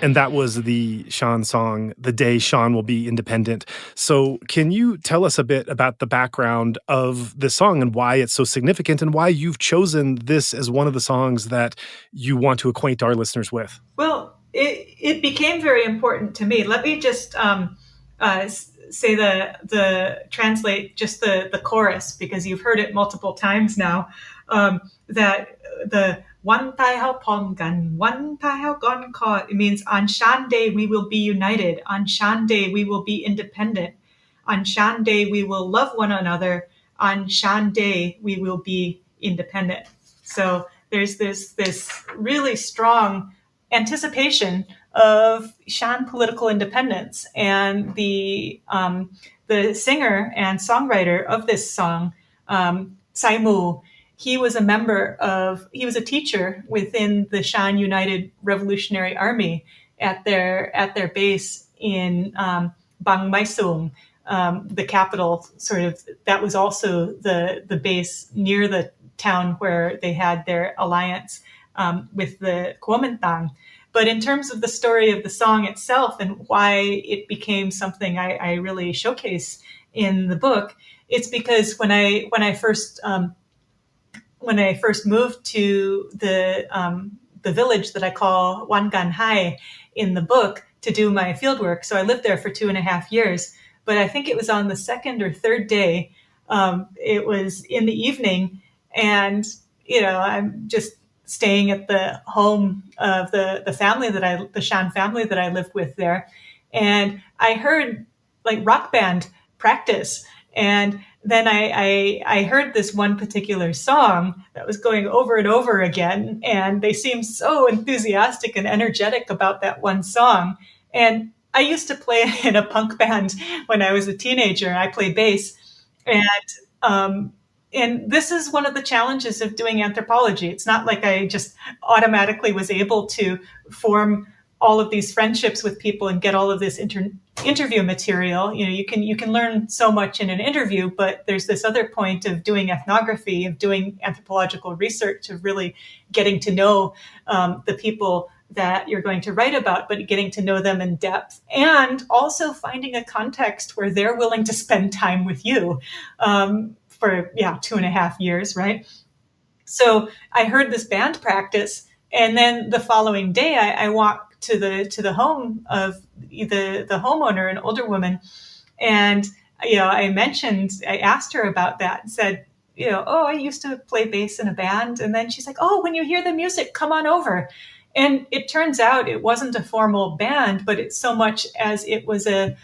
And that was the Shan song, The Day Shan Will Be Independent. So can you tell us a bit about the background of this song and why it's so significant, and why you've chosen this as one of the songs that you want to acquaint our listeners with? Well, it became very important to me. Let me just say translate just the chorus, because you've heard it multiple times now, that the One Tai Hao Pom Gan, One Tai Hao Gon Ko, it means on Shan Day we will be united, on Shan Day we will be independent, on Shan Day we will love one another, on Shan Day we will be independent. So there's this really strong anticipation of Shan political independence, and the singer and songwriter of this song, Sai Mu, he was a teacher within the Shan United Revolutionary Army at their base in Bang Mai Sung, the capital. Sort of that was also the base near the town where they had their alliance with the Kuomintang. But in terms of the story of the song itself and why it became something I really showcase in the book, it's because when I first moved to the village that I call Wangan Hai in the book to do my fieldwork, so I lived there for 2.5 years. But I think it was on the second or third day. It was in the evening, and I'm just staying at the home of the family the Shan family that I lived with there, and I heard like rock band practice, and then I heard this one particular song that was going over and over again, and they seemed so enthusiastic and energetic about that one song. And I used to play in a punk band when I was a teenager. I played bass, and this is one of the challenges of doing anthropology. It's not like I just automatically was able to form all of these friendships with people and get all of this interview material. You can learn so much in an interview, but there's this other point of doing ethnography, of doing anthropological research, of really getting to know the people that you're going to write about, but getting to know them in depth, and also finding a context where they're willing to spend time with you for 2.5 years, right? So I heard this band practice, and then the following day I walked to the home of the homeowner, an older woman, and I asked her about that and said, oh, I used to play bass in a band. And then she's like, oh, when you hear the music, come on over. And it turns out it wasn't a formal band, but it's so much as it was a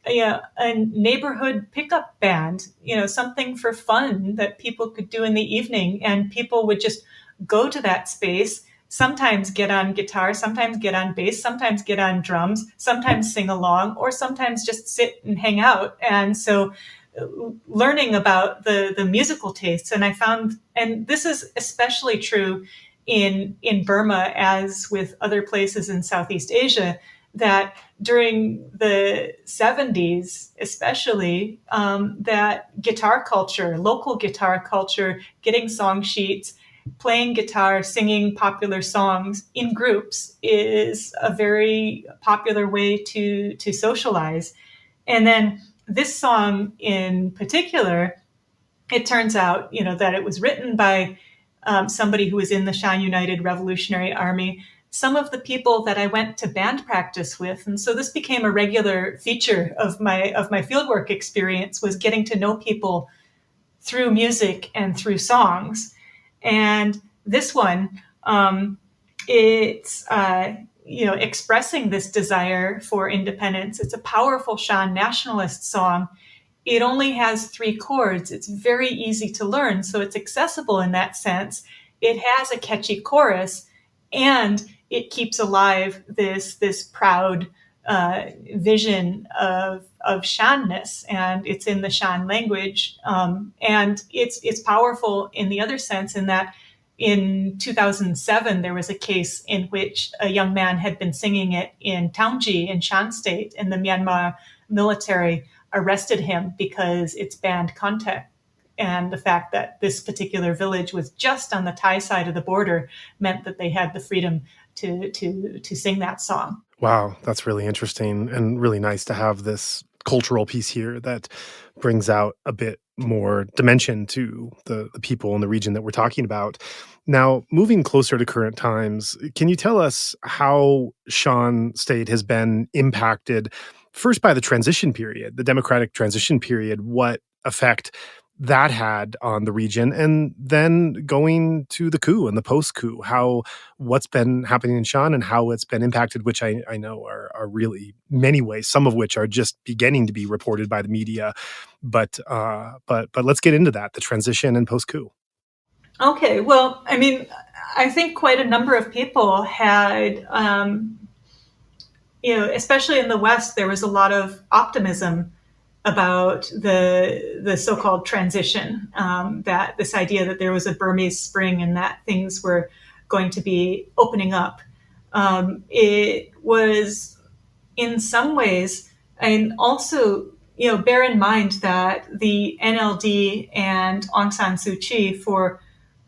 neighborhood pickup band, something for fun that people could do in the evening. And people would just go to that space, sometimes get on guitar, sometimes get on bass, sometimes get on drums, sometimes sing along, or sometimes just sit and hang out. And so learning about the musical tastes, and I found, and this is especially true in Burma, as with other places in Southeast Asia, that during the 70s, especially, that guitar culture, local guitar culture, getting song sheets, playing guitar, singing popular songs in groups is a very popular way to socialize. And then this song in particular, it turns out, that it was written by somebody who was in the Shan United Revolutionary Army, some of the people that I went to band practice with. And so this became a regular feature of my fieldwork experience, was getting to know people through music and through songs. And this one, it's expressing this desire for independence. It's a powerful Shan nationalist song. It only has 3 chords. It's very easy to learn, so it's accessible in that sense. It has a catchy chorus, and it keeps alive this proud vision of Shanness, and it's in the Shan language. And it's powerful in the other sense, in that in 2007, there was a case in which a young man had been singing it in Taungji in Shan State, and the Myanmar military arrested him because it's banned content. And the fact that this particular village was just on the Thai side of the border meant that they had the freedom to sing that song. Wow, that's really interesting and really nice to have this cultural piece here that brings out a bit more dimension to the people in the region that we're talking about. Now, moving closer to current times, can you tell us how Shan State has been impacted first by the transition period, the democratic transition period, what effect that had on the region, and then going to the coup and the post-coup, what's been happening in Shan and how it's been impacted, which I know are really many ways, some of which are just beginning to be reported by the media. But let's get into that, the transition and post-coup. Okay, well, I mean, I think quite a number of people had, especially in the West, there was a lot of optimism about the so-called transition, that this idea that there was a Burmese spring and that things were going to be opening up. It was in some ways, and also, bear in mind that the NLD and Aung San Suu Kyi, for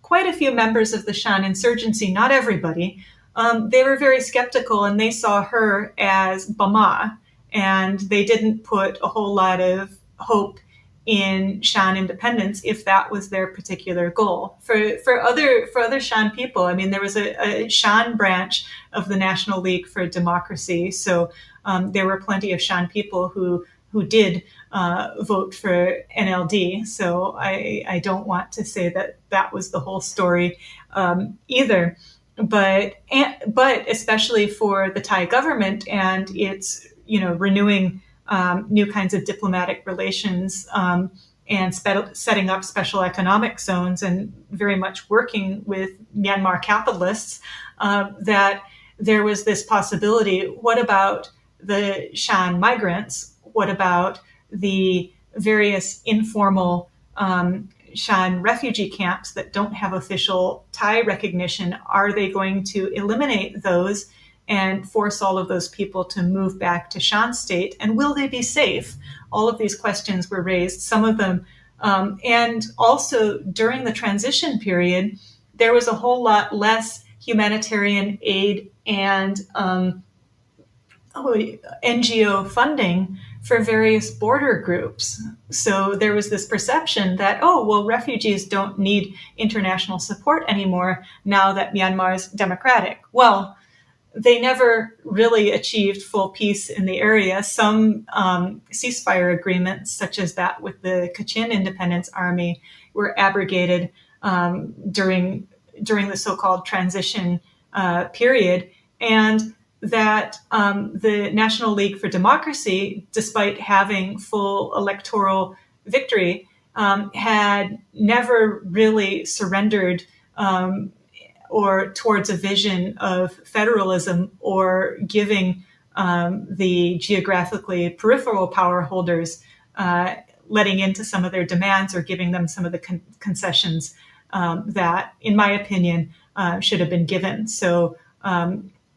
quite a few members of the Shan insurgency, not everybody, they were very skeptical, and they saw her as Bama, and they didn't put a whole lot of hope in Shan independence if that was their particular goal. For other Shan people, I mean, there was a Shan branch of the National League for Democracy, so there were plenty of Shan people who did vote for NLD. So I don't want to say that that was the whole story either. But especially for the Thai government and its renewing new kinds of diplomatic relations and setting up special economic zones and very much working with Myanmar capitalists, that there was this possibility. What about the Shan migrants? What about the various informal Shan refugee camps that don't have official Thai recognition? Are they going to eliminate those and force all of those people to move back to Shan state? And will they be safe? All of these questions were raised, some of them. And also during the transition period, there was a whole lot less humanitarian aid and NGO funding for various border groups. So there was this perception that, refugees don't need international support anymore now that Myanmar is democratic. Well, they never really achieved full peace in the area. Some ceasefire agreements, such as that with the Kachin Independence Army, were abrogated during the so-called transition period, and that the National League for Democracy, despite having full electoral victory, had never really surrendered or towards a vision of federalism or giving the geographically peripheral power holders letting into some of their demands or giving them some of the concessions that, in my opinion, should have been given. So,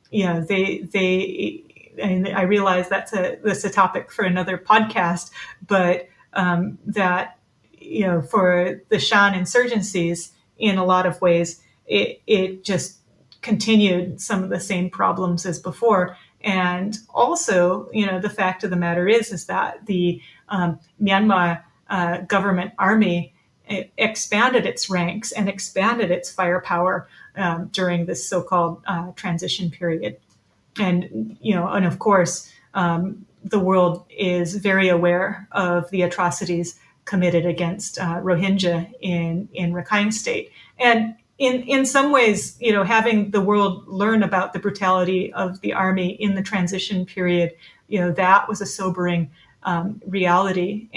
they and I realize that's a topic for another podcast, but that, for the Shan insurgencies, in a lot of ways, it just continued some of the same problems as before. And also, the fact of the matter is that the Myanmar government army expanded its ranks and expanded its firepower during this so-called transition period. And, and of course, the world is very aware of the atrocities committed against Rohingya in Rakhine State. And in some ways, having the world learn about the brutality of the army in the transition period, that was a sobering reality.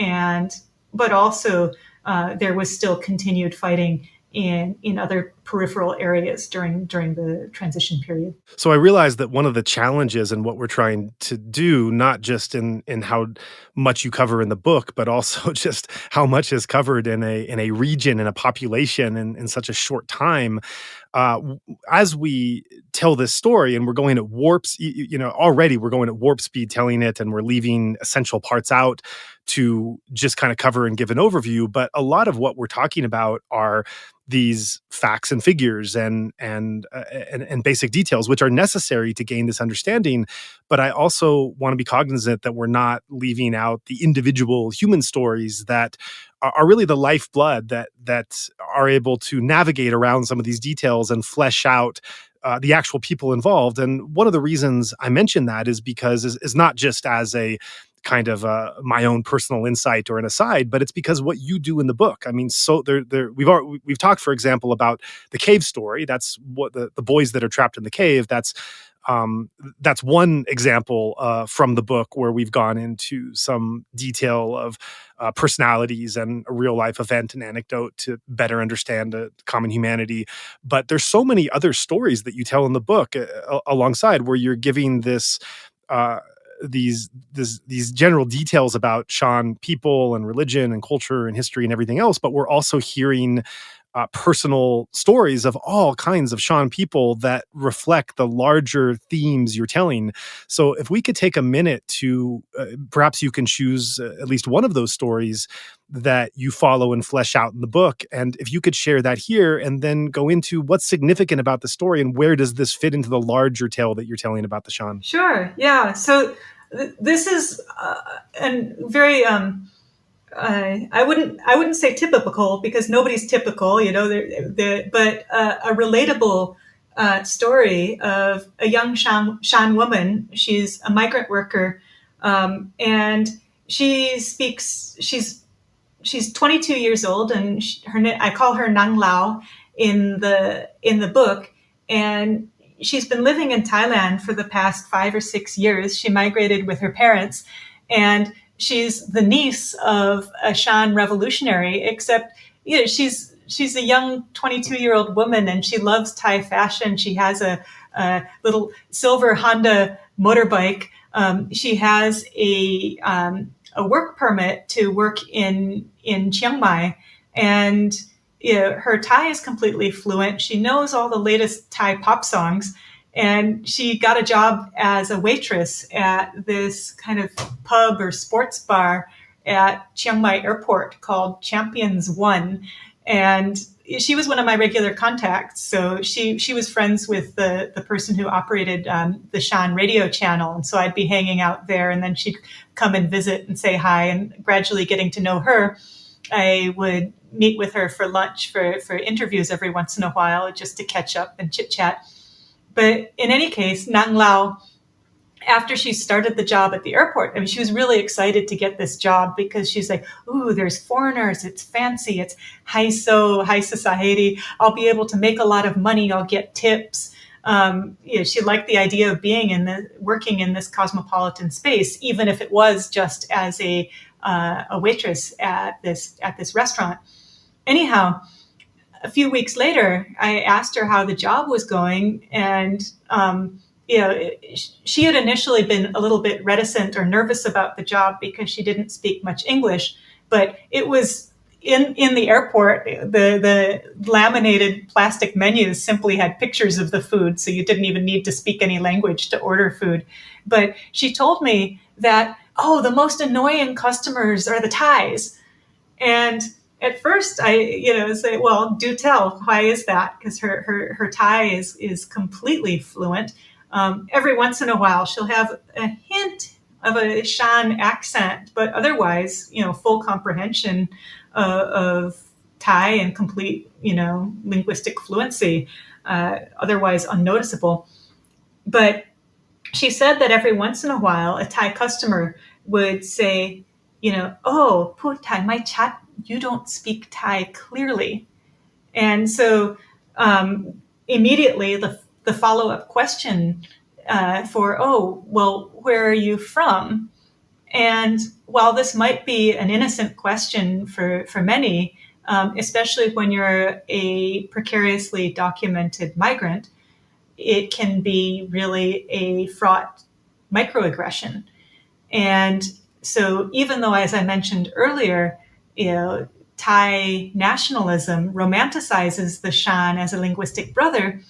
But also there was still continued fighting in other peripheral areas during the transition period. So I realized that one of the challenges in what we're trying to do, not just in how much you cover in the book, but also just how much is covered in a region, in a population in such a short time. As we tell this story, and we're going at already we're going at warp speed telling it, and we're leaving essential parts out to just kind of cover and give an overview. But a lot of what we're talking about are these facts and figures and basic details, which are necessary to gain this understanding. But I also want to be cognizant that we're not leaving out the individual human stories that are really the lifeblood that are able to navigate around some of these details and flesh out the actual people involved. And one of the reasons I mention that is because is not just as a kind of my own personal insight or an aside, but it's because what you do in the book. I mean, so we've talked, for example, about the cave story. That's what the boys that are trapped in the cave. That's one example from the book where we've gone into some detail of personalities and a real life event and anecdote to better understand common humanity. But there's so many other stories that you tell in the book alongside where you're giving this these general details about Shan people and religion and culture and history and everything else, but we're also hearing personal stories of all kinds of Shan people that reflect the larger themes you're telling. So if we could take a minute to, perhaps you can choose at least one of those stories that you follow and flesh out in the book. And if you could share that here and then go into what's significant about the story and where does this fit into the larger tale that you're telling about the Shan? Sure. Yeah. So this is a very, I wouldn't say typical, because nobody's typical, but a relatable story of a young Shan woman. She's a migrant worker, and she's 22 years old, and I call her Nang Lao in the book, and she's been living in Thailand for the past 5 or 6 years. She migrated with her parents, and she's the niece of a Shan revolutionary, except she's a young 22-year-old woman, and she loves Thai fashion. She has a little silver Honda motorbike. She has a work permit to work in Chiang Mai, and her Thai is completely fluent. She knows all the latest Thai pop songs, and she got a job as a waitress at this kind of pub or sports bar at Chiang Mai Airport called Champions One. And she was one of my regular contacts. So she was friends with the person who operated the Shan radio channel. And so I'd be hanging out there, and then she'd come and visit and say hi. And gradually getting to know her, I would meet with her for lunch for interviews every once in a while, just to catch up and chit chat. But in any case, Nang Lao, after she started the job at the airport, I mean, she was really excited to get this job because she's like, ooh, there's foreigners, it's fancy, it's high society. I'll be able to make a lot of money. I'll get tips. She liked the idea of working in this cosmopolitan space, even if it was just as a waitress at this restaurant. Anyhow, a few weeks later, I asked her how the job was going, and she had initially been a little bit reticent or nervous about the job because she didn't speak much English. But it was in the airport, the laminated plastic menus simply had pictures of the food, so you didn't even need to speak any language to order food. But she told me that, the most annoying customers are the Thais. And at first, I say, well, do tell. Why is that? Because her Thai is completely fluent. Every once in a while, she'll have a hint of a Shan accent, but otherwise, full comprehension of Thai and complete, linguistic fluency. Otherwise unnoticeable. But she said that every once in a while, a Thai customer would say, oh, Put Thai mai chat. You don't speak Thai clearly. And so immediately the follow-up question where are you from? And while this might be an innocent question for many, especially when you're a precariously documented migrant, it can be really a fraught microaggression. And so even though, as I mentioned earlier, Thai nationalism romanticizes the Shan as a linguistic brother,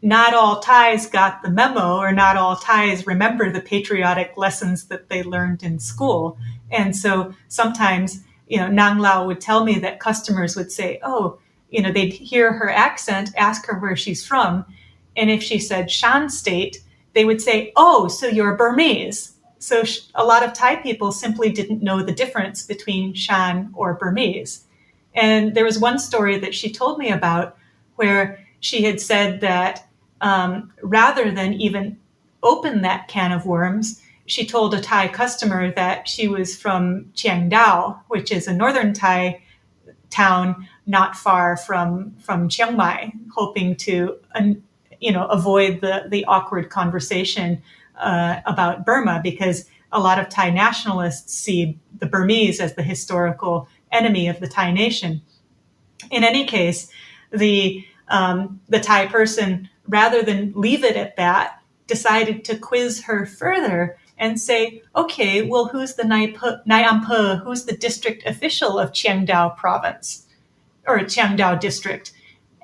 not all Thais got the memo, or not all Thais remember the patriotic lessons that they learned in school. And so sometimes, Nang Lao would tell me that customers would say, they'd hear her accent, ask her where she's from. And if she said Shan State, they would say, oh, so you're Burmese. So a lot of Thai people simply didn't know the difference between Shan or Burmese. And there was one story that she told me about where she had said that rather than even open that can of worms, she told a Thai customer that she was from Chiang Dao, which is a northern Thai town not far from Chiang Mai, hoping to avoid the awkward conversation about Burma, because a lot of Thai nationalists see the Burmese as the historical enemy of the Thai nation. In any case, the Thai person, rather than leave it at that, decided to quiz her further and say, okay, well, who's the Nai who's the district official of Chiangdao province or Chiangdao district?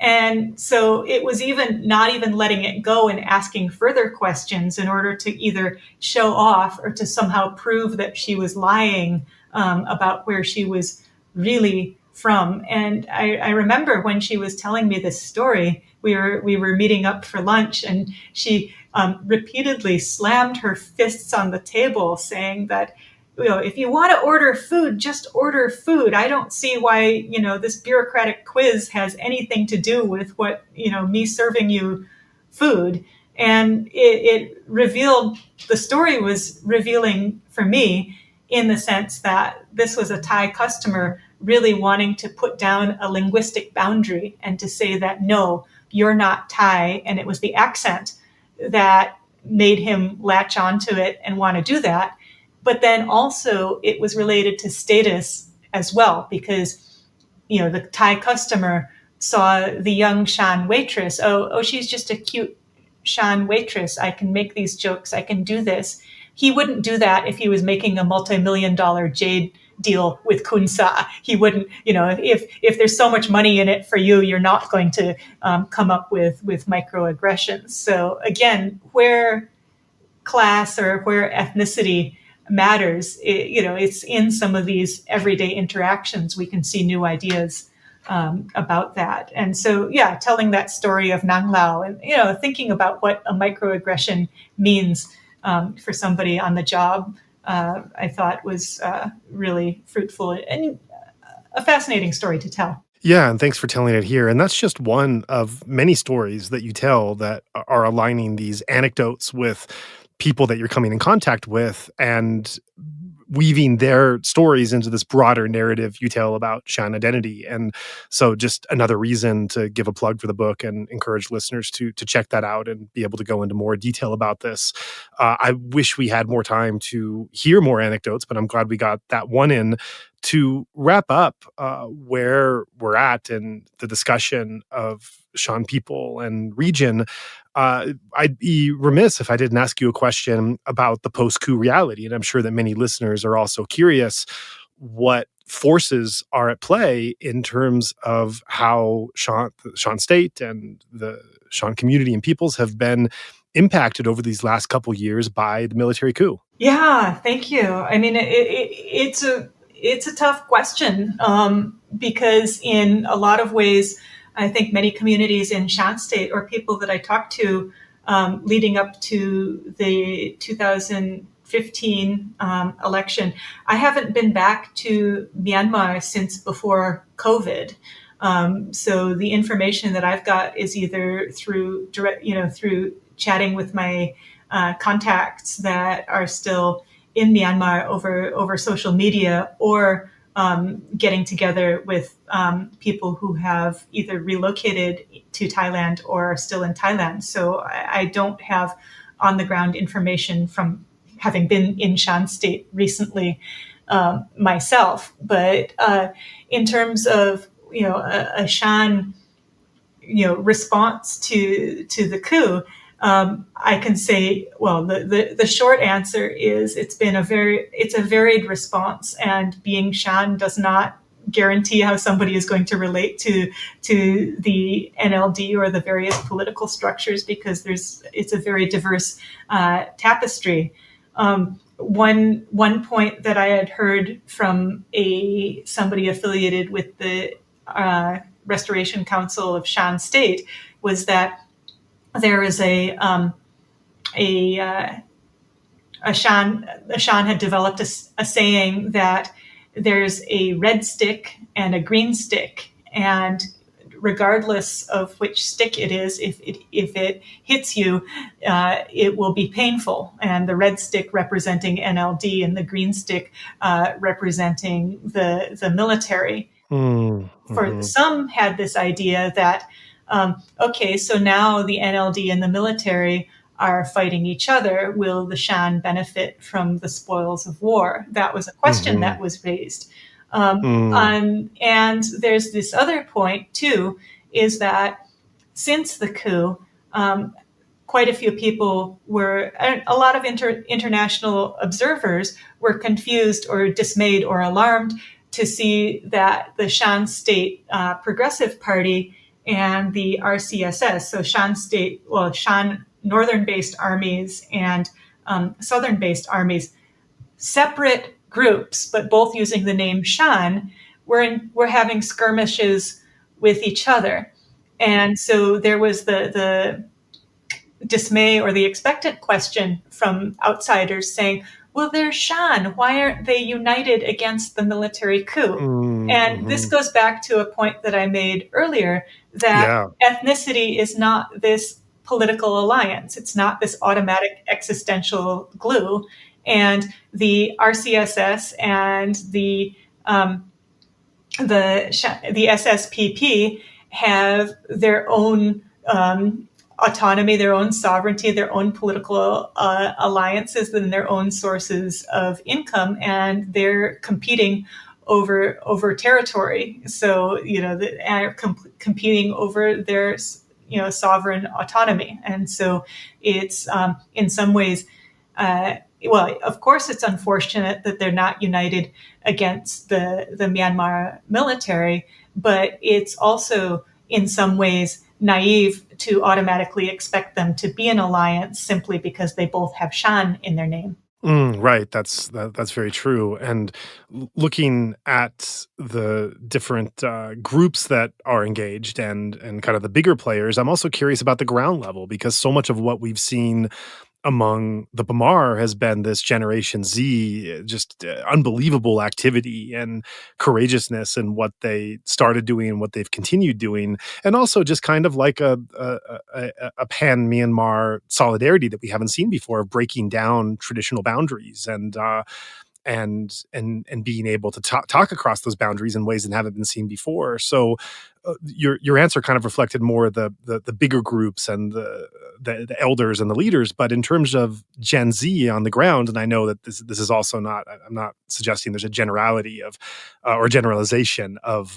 And so it was even not even letting it go and asking further questions in order to either show off or to somehow prove that she was lying about where she was really from. And I remember when she was telling me this story, we were meeting up for lunch, and she repeatedly slammed her fists on the table, saying that, if you want to order food, just order food. I don't see why, this bureaucratic quiz has anything to do with what, me serving you food. And it revealed, the story was revealing for me in the sense that this was a Thai customer really wanting to put down a linguistic boundary and to say that, no, you're not Thai. And it was the accent that made him latch onto it and want to do that. But then also it was related to status as well, because, the Thai customer saw the young Shan waitress. Oh, she's just a cute Shan waitress. I can make these jokes. I can do this. He wouldn't do that if he was making a multi-million-dollar jade deal with Kunsa. He wouldn't, if there's so much money in it for you, you're not going to come up with microaggressions. So again, where class or where ethnicity matters, it's in some of these everyday interactions we can see new ideas about that. And so, telling that story of Nang Lao and, thinking about what a microaggression means for somebody on the job, I thought was really fruitful and a fascinating story to tell. Yeah, and thanks for telling it here. And that's just one of many stories that you tell that are aligning these anecdotes with people that you're coming in contact with and weaving their stories into this broader narrative you tell about Shan identity. And so just another reason to give a plug for the book and encourage listeners to check that out and be able to go into more detail about this. I wish we had more time to hear more anecdotes, but I'm glad we got that one in. To wrap up where we're at in the discussion of Shan people and region, I'd be remiss if I didn't ask you a question about the post-coup reality. And I'm sure that many listeners are also curious what forces are at play in terms of how the Shan state and the Shan community and peoples have been impacted over these last couple years by the military coup. Yeah, thank you. I mean, it's a tough question because in a lot of ways, I think many communities in Shan State or people that I talked to leading up to the 2015 election, I haven't been back to Myanmar since before COVID. So the information that I've got is either through through chatting with my contacts that are still in Myanmar over social media, or getting together with people who have either relocated to Thailand or are still in Thailand. So I don't have on the ground information from having been in Shan State recently myself. But in terms of a Shan response to the coup, I can say, well, the short answer is it's a varied response, and being Shan does not guarantee how somebody is going to relate to the NLD or the various political structures, because it's a very diverse tapestry. One point that I had heard from somebody affiliated with the Restoration Council of Shan State was that there is a Shan had developed a saying that there's a red stick and a green stick, and regardless of which stick it is, if it hits you, it will be painful. And the red stick representing NLD and the green stick representing the military. Mm-hmm. For some had this idea that okay, so now the NLD and the military are fighting each other. Will the Shan benefit from the spoils of war? That was a question that was raised. And there's this other point, too, is that since the coup, quite a few people were, a lot of international observers were confused or dismayed or alarmed to see that the Shan State Progressive Party and the RCSS, so Shan northern-based armies and southern-based armies, separate groups, but both using the name Shan, were having skirmishes with each other. And so there was the dismay or the expectant question from outsiders saying, well, they're Shan. Why aren't they united against the military coup? Mm-hmm. And this goes back to a point that I made earlier, that ethnicity is not this political alliance. It's not this automatic existential glue. And the RCSS and the SSPP have their own autonomy, their own sovereignty, their own political alliances, and their own sources of income, and they're competing over territory. So they're competing over their sovereign autonomy, and so it's in some ways. Well, of course, it's unfortunate that they're not united against the Myanmar military, but it's also in some ways naive to automatically expect them to be an alliance simply because they both have Shan in their name. Right. That's very true. And looking at the different groups that are engaged and kind of the bigger players, I'm also curious about the ground level, because so much of what we've seen among the Bamar has been this Generation Z, just unbelievable activity and courageousness in what they started doing and what they've continued doing, and also just kind of like a pan-Myanmar solidarity that we haven't seen before, of breaking down traditional boundaries and being able to talk across those boundaries in ways that haven't been seen before. So your answer kind of reflected more the bigger groups and the elders and the leaders, but in terms of Gen Z on the ground, and I know that this is also not, I'm not suggesting there's a generality of or generalization of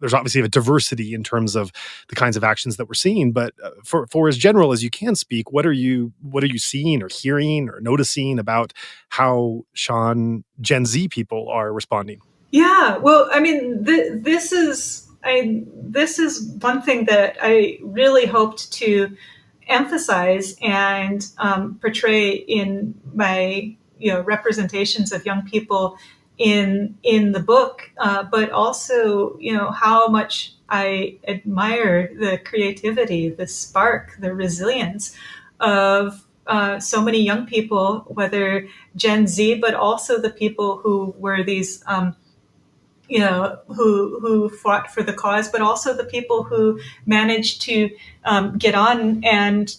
there's obviously a diversity in terms of the kinds of actions that we're seeing, but for as general as you can speak, what are you seeing or hearing or noticing about how Shan Gen Z people are responding? Yeah, well, I mean, this is one thing that I really hoped to emphasize and portray in my representations of young people in the book, but also how much I admire the creativity, the spark, the resilience of so many young people, whether Gen Z, but also the people who were these who fought for the cause, but also the people who managed to get on and,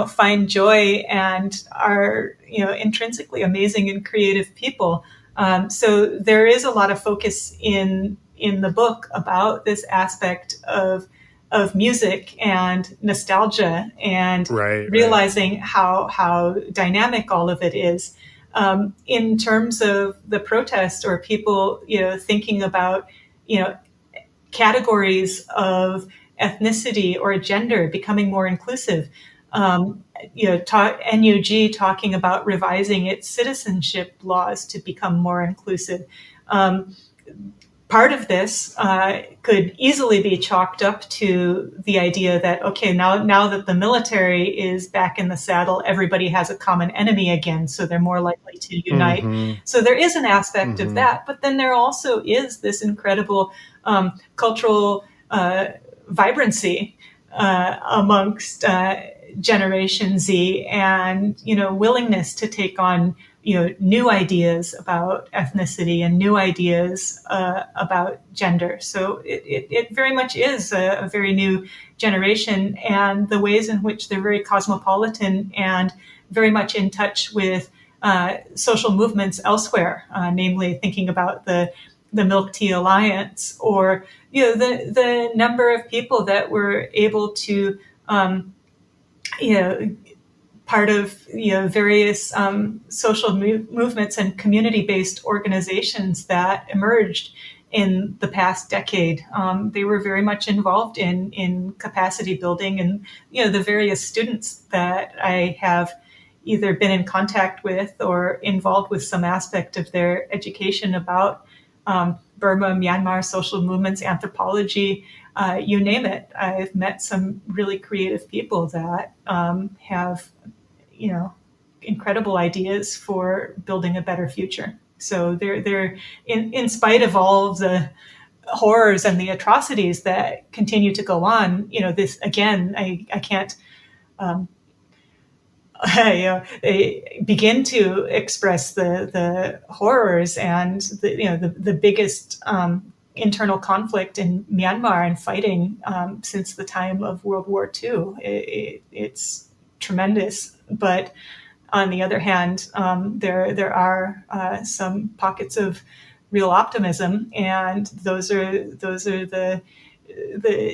find joy and are, intrinsically amazing and creative people. So there is a lot of focus in the book about this aspect of music and nostalgia and realizing how dynamic all of it is. In terms of the protest or people, thinking about, categories of ethnicity or gender becoming more inclusive. NUG talking about revising its citizenship laws to become more inclusive. Part of this could easily be chalked up to the idea that, okay, now that the military is back in the saddle, everybody has a common enemy again, so they're more likely to unite. Mm-hmm. So there is an aspect of that, but then there also is this incredible cultural vibrancy amongst Generation Z, and willingness to take on new ideas about ethnicity and new ideas about gender. So it very much is a very new generation, and the ways in which they're very cosmopolitan and very much in touch with social movements elsewhere, namely thinking about the Milk Tea Alliance, or the number of people that were able to part of various social movements and community-based organizations that emerged in the past decade. They were very much involved in capacity building, and the various students that I have either been in contact with or involved with some aspect of their education about Burma, Myanmar, social movements, anthropology, you name it. I've met some really creative people that have, incredible ideas for building a better future. So they're in spite of all of the horrors and the atrocities that continue to go on. This again, I can't. Begin to express the horrors and the biggest internal conflict in Myanmar and fighting since the time of World War II. It's tremendous, but on the other hand, there are some pockets of real optimism, and those are the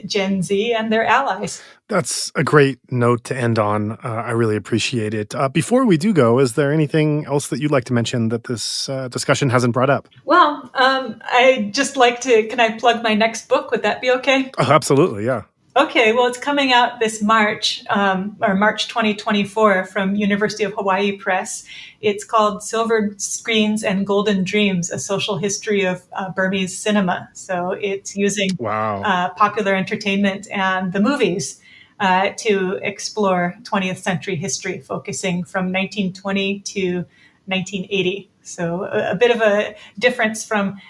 Gen Z and their allies. That's a great note to end on. I really appreciate it. Before we do go, is there anything else that you'd like to mention that this discussion hasn't brought up? Well, I'd just like to, can I plug my next book? Would that be okay? Oh, absolutely, yeah. Okay, well, it's coming out this March, or March 2024 from University of Hawaii Press. It's called Silver Screens and Golden Dreams, A Social History of Burmese Cinema. So it's using popular entertainment and the movies to explore 20th century history, focusing from 1920 to 1980. So a bit of a difference from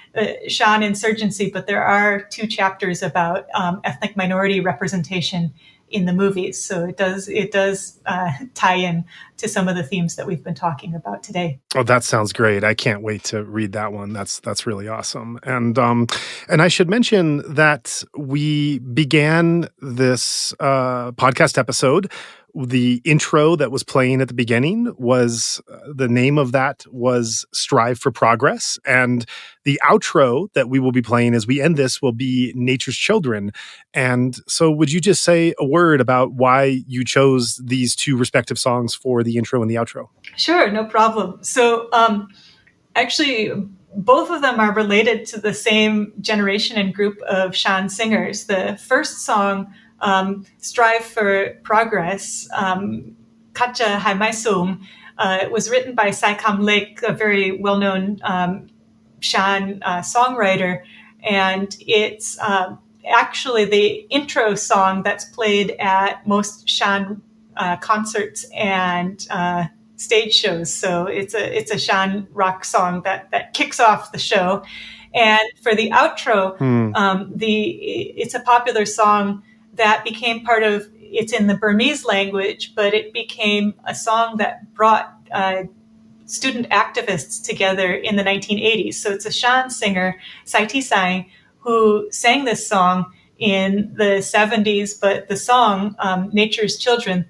Shan insurgency, but there are 2 chapters about ethnic minority representation in the movies. So it does tie in to some of the themes that we've been talking about today. Oh, that sounds great. I can't wait to read that one. That's really awesome. And I should mention that we began this podcast episode. The intro that was playing at the beginning was, the name of that was Strive for Progress. And the outro that we will be playing as we end this will be Nature's Children. And so would you just say a word about why you chose these 2 respective songs for the intro and the outro? Sure, no problem. So actually, both of them are related to the same generation and group of Shan singers. The first song, Strive for Progress, Kacha Haimaisum, was written by Sai Kam Lek, a very well-known Shan songwriter, and it's actually the intro song that's played at most Shan concerts and stage shows. So it's a Shan rock song that kicks off the show. And for the outro, it's a popular song that became part of, it's in the Burmese language, but it became a song that brought student activists together in the 1980s. So it's a Shan singer, Sai Tisai, who sang this song in the 70s, but the song, Nature's Children,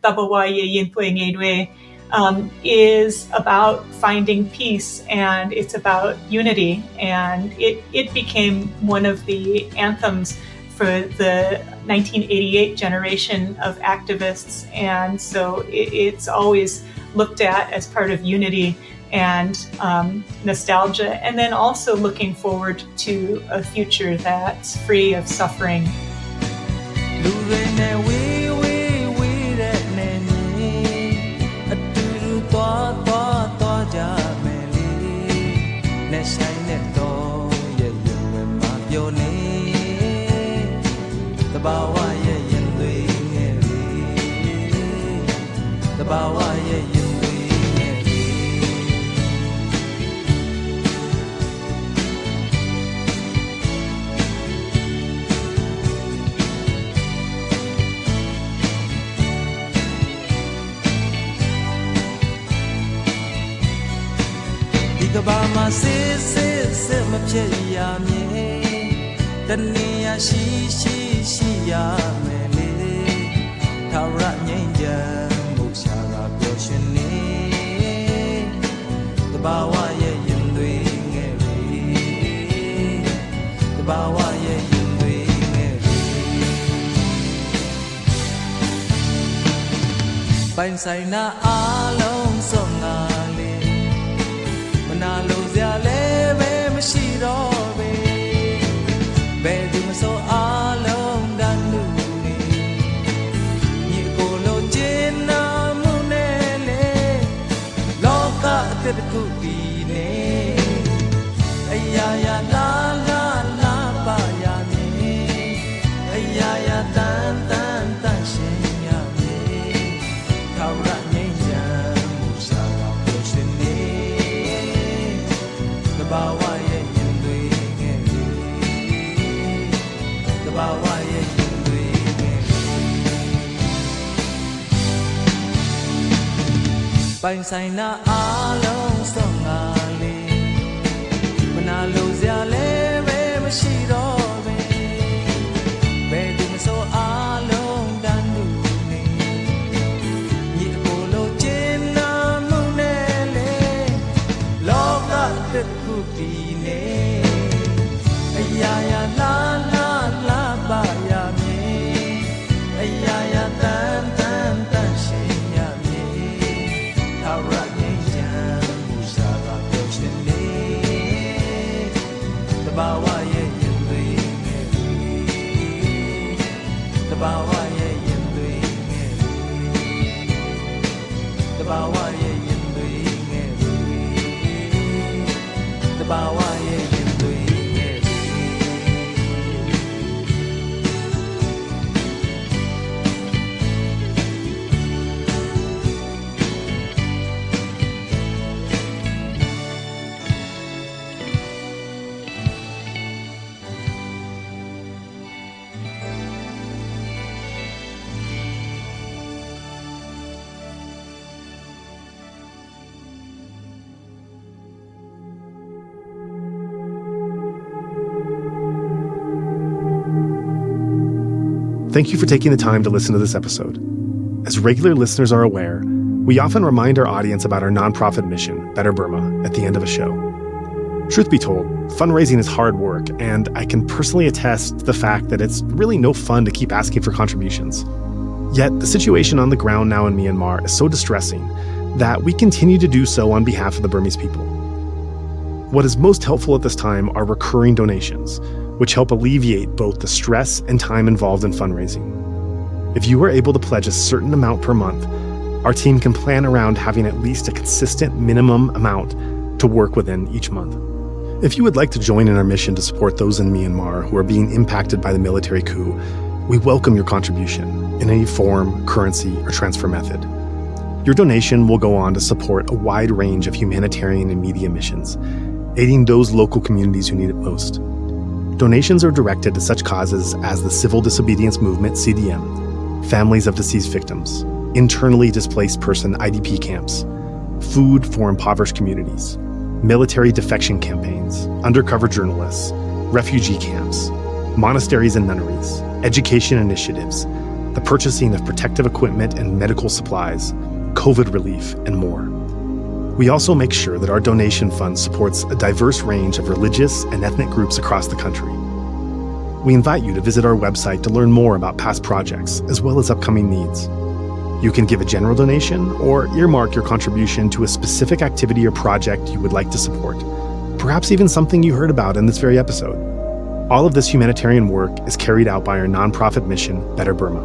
is about finding peace, and it's about unity. And it became one of the anthems for the 1988 generation of activists. And so it's always looked at as part of unity and nostalgia, and then also looking forward to a future that's free of suffering. Bain sai na along song ale mana lo zia le be ma shi ro be ပိုင်ဆိုင်နာအားလုံးစုံငါလေးမနာလို့စရာလည်းပဲမရှိတော့ပဲဘယ်သူမဆိုအားလုံးတန်းတူနေညီအကိုလိုကျင်းနာမှုနဲ့လေလောကတစ်ခုတည်နေအရာရာလာလာလာပါရမည်အရာရာတန်တန်တန်ရှင်ရမည်ထာဝရငြိမ်းချမ်းမှုစာကပြောချင်နေတဘာဝရဲ့ရင်သွေးငယ်တဘာဝရဲ့ရင်သွေးငယ်တဘာဝရဲ့ရင်သွေးငယ်တဘာဝရဲ့ရင်သွေးငယ် Thank you for taking the time to listen to this episode. As regular listeners are aware, we often remind our audience about our nonprofit mission, Better Burma, at the end of a show. Truth be told, fundraising is hard work, and I can personally attest to the fact that it's really no fun to keep asking for contributions. Yet, the situation on the ground now in Myanmar is so distressing that we continue to do so on behalf of the Burmese people. What is most helpful at this time are recurring donations, which help alleviate both the stress and time involved in fundraising. If you are able to pledge a certain amount per month, our team can plan around having at least a consistent minimum amount to work within each month. If you would like to join in our mission to support those in Myanmar who are being impacted by the military coup, we welcome your contribution in any form, currency, or transfer method. Your donation will go on to support a wide range of humanitarian and media missions, aiding those local communities who need it most. Donations are directed to such causes as the Civil Disobedience Movement, CDM, families of deceased victims, internally displaced person IDP camps, food for impoverished communities, military defection campaigns, undercover journalists, refugee camps, monasteries and nunneries, education initiatives, the purchasing of protective equipment and medical supplies, COVID relief, and more. We also make sure that our donation fund supports a diverse range of religious and ethnic groups across the country. We invite you to visit our website to learn more about past projects as well as upcoming needs. You can give a general donation or earmark your contribution to a specific activity or project you would like to support, perhaps even something you heard about in this very episode. All of this humanitarian work is carried out by our nonprofit mission, Better Burma.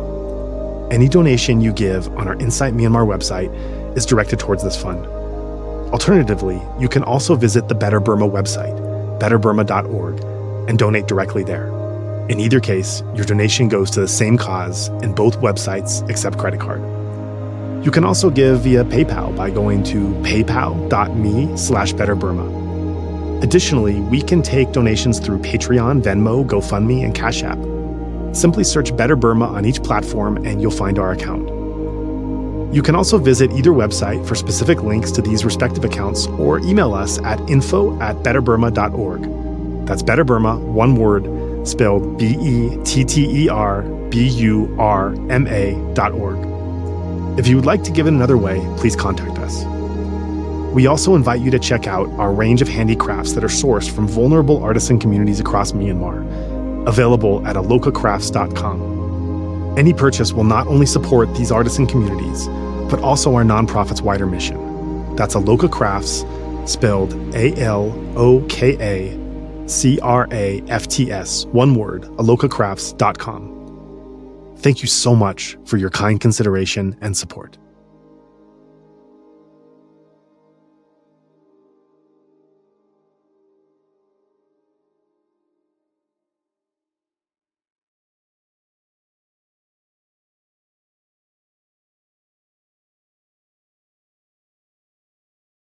Any donation you give on our Insight Myanmar website is directed towards this fund. Alternatively, you can also visit the Better Burma website, betterburma.org, and donate directly there. In either case, your donation goes to the same cause in both websites except credit card. You can also give via PayPal by going to paypal.me/betterburma. Additionally, we can take donations through Patreon, Venmo, GoFundMe, and Cash App. Simply search Better Burma on each platform and you'll find our account. You can also visit either website for specific links to these respective accounts or email us at info@betterburma.org. That's Better Burma, one word, spelled BETTERBURMA.org. If you would like to give it another way, please contact us. We also invite you to check out our range of handicrafts that are sourced from vulnerable artisan communities across Myanmar, available at alokacrafts.com. Any purchase will not only support these artisan communities, but also our nonprofit's wider mission. That's Aloka Crafts, spelled ALOKACRAFTS, one word, alokacrafts.com. Thank you so much for your kind consideration and support.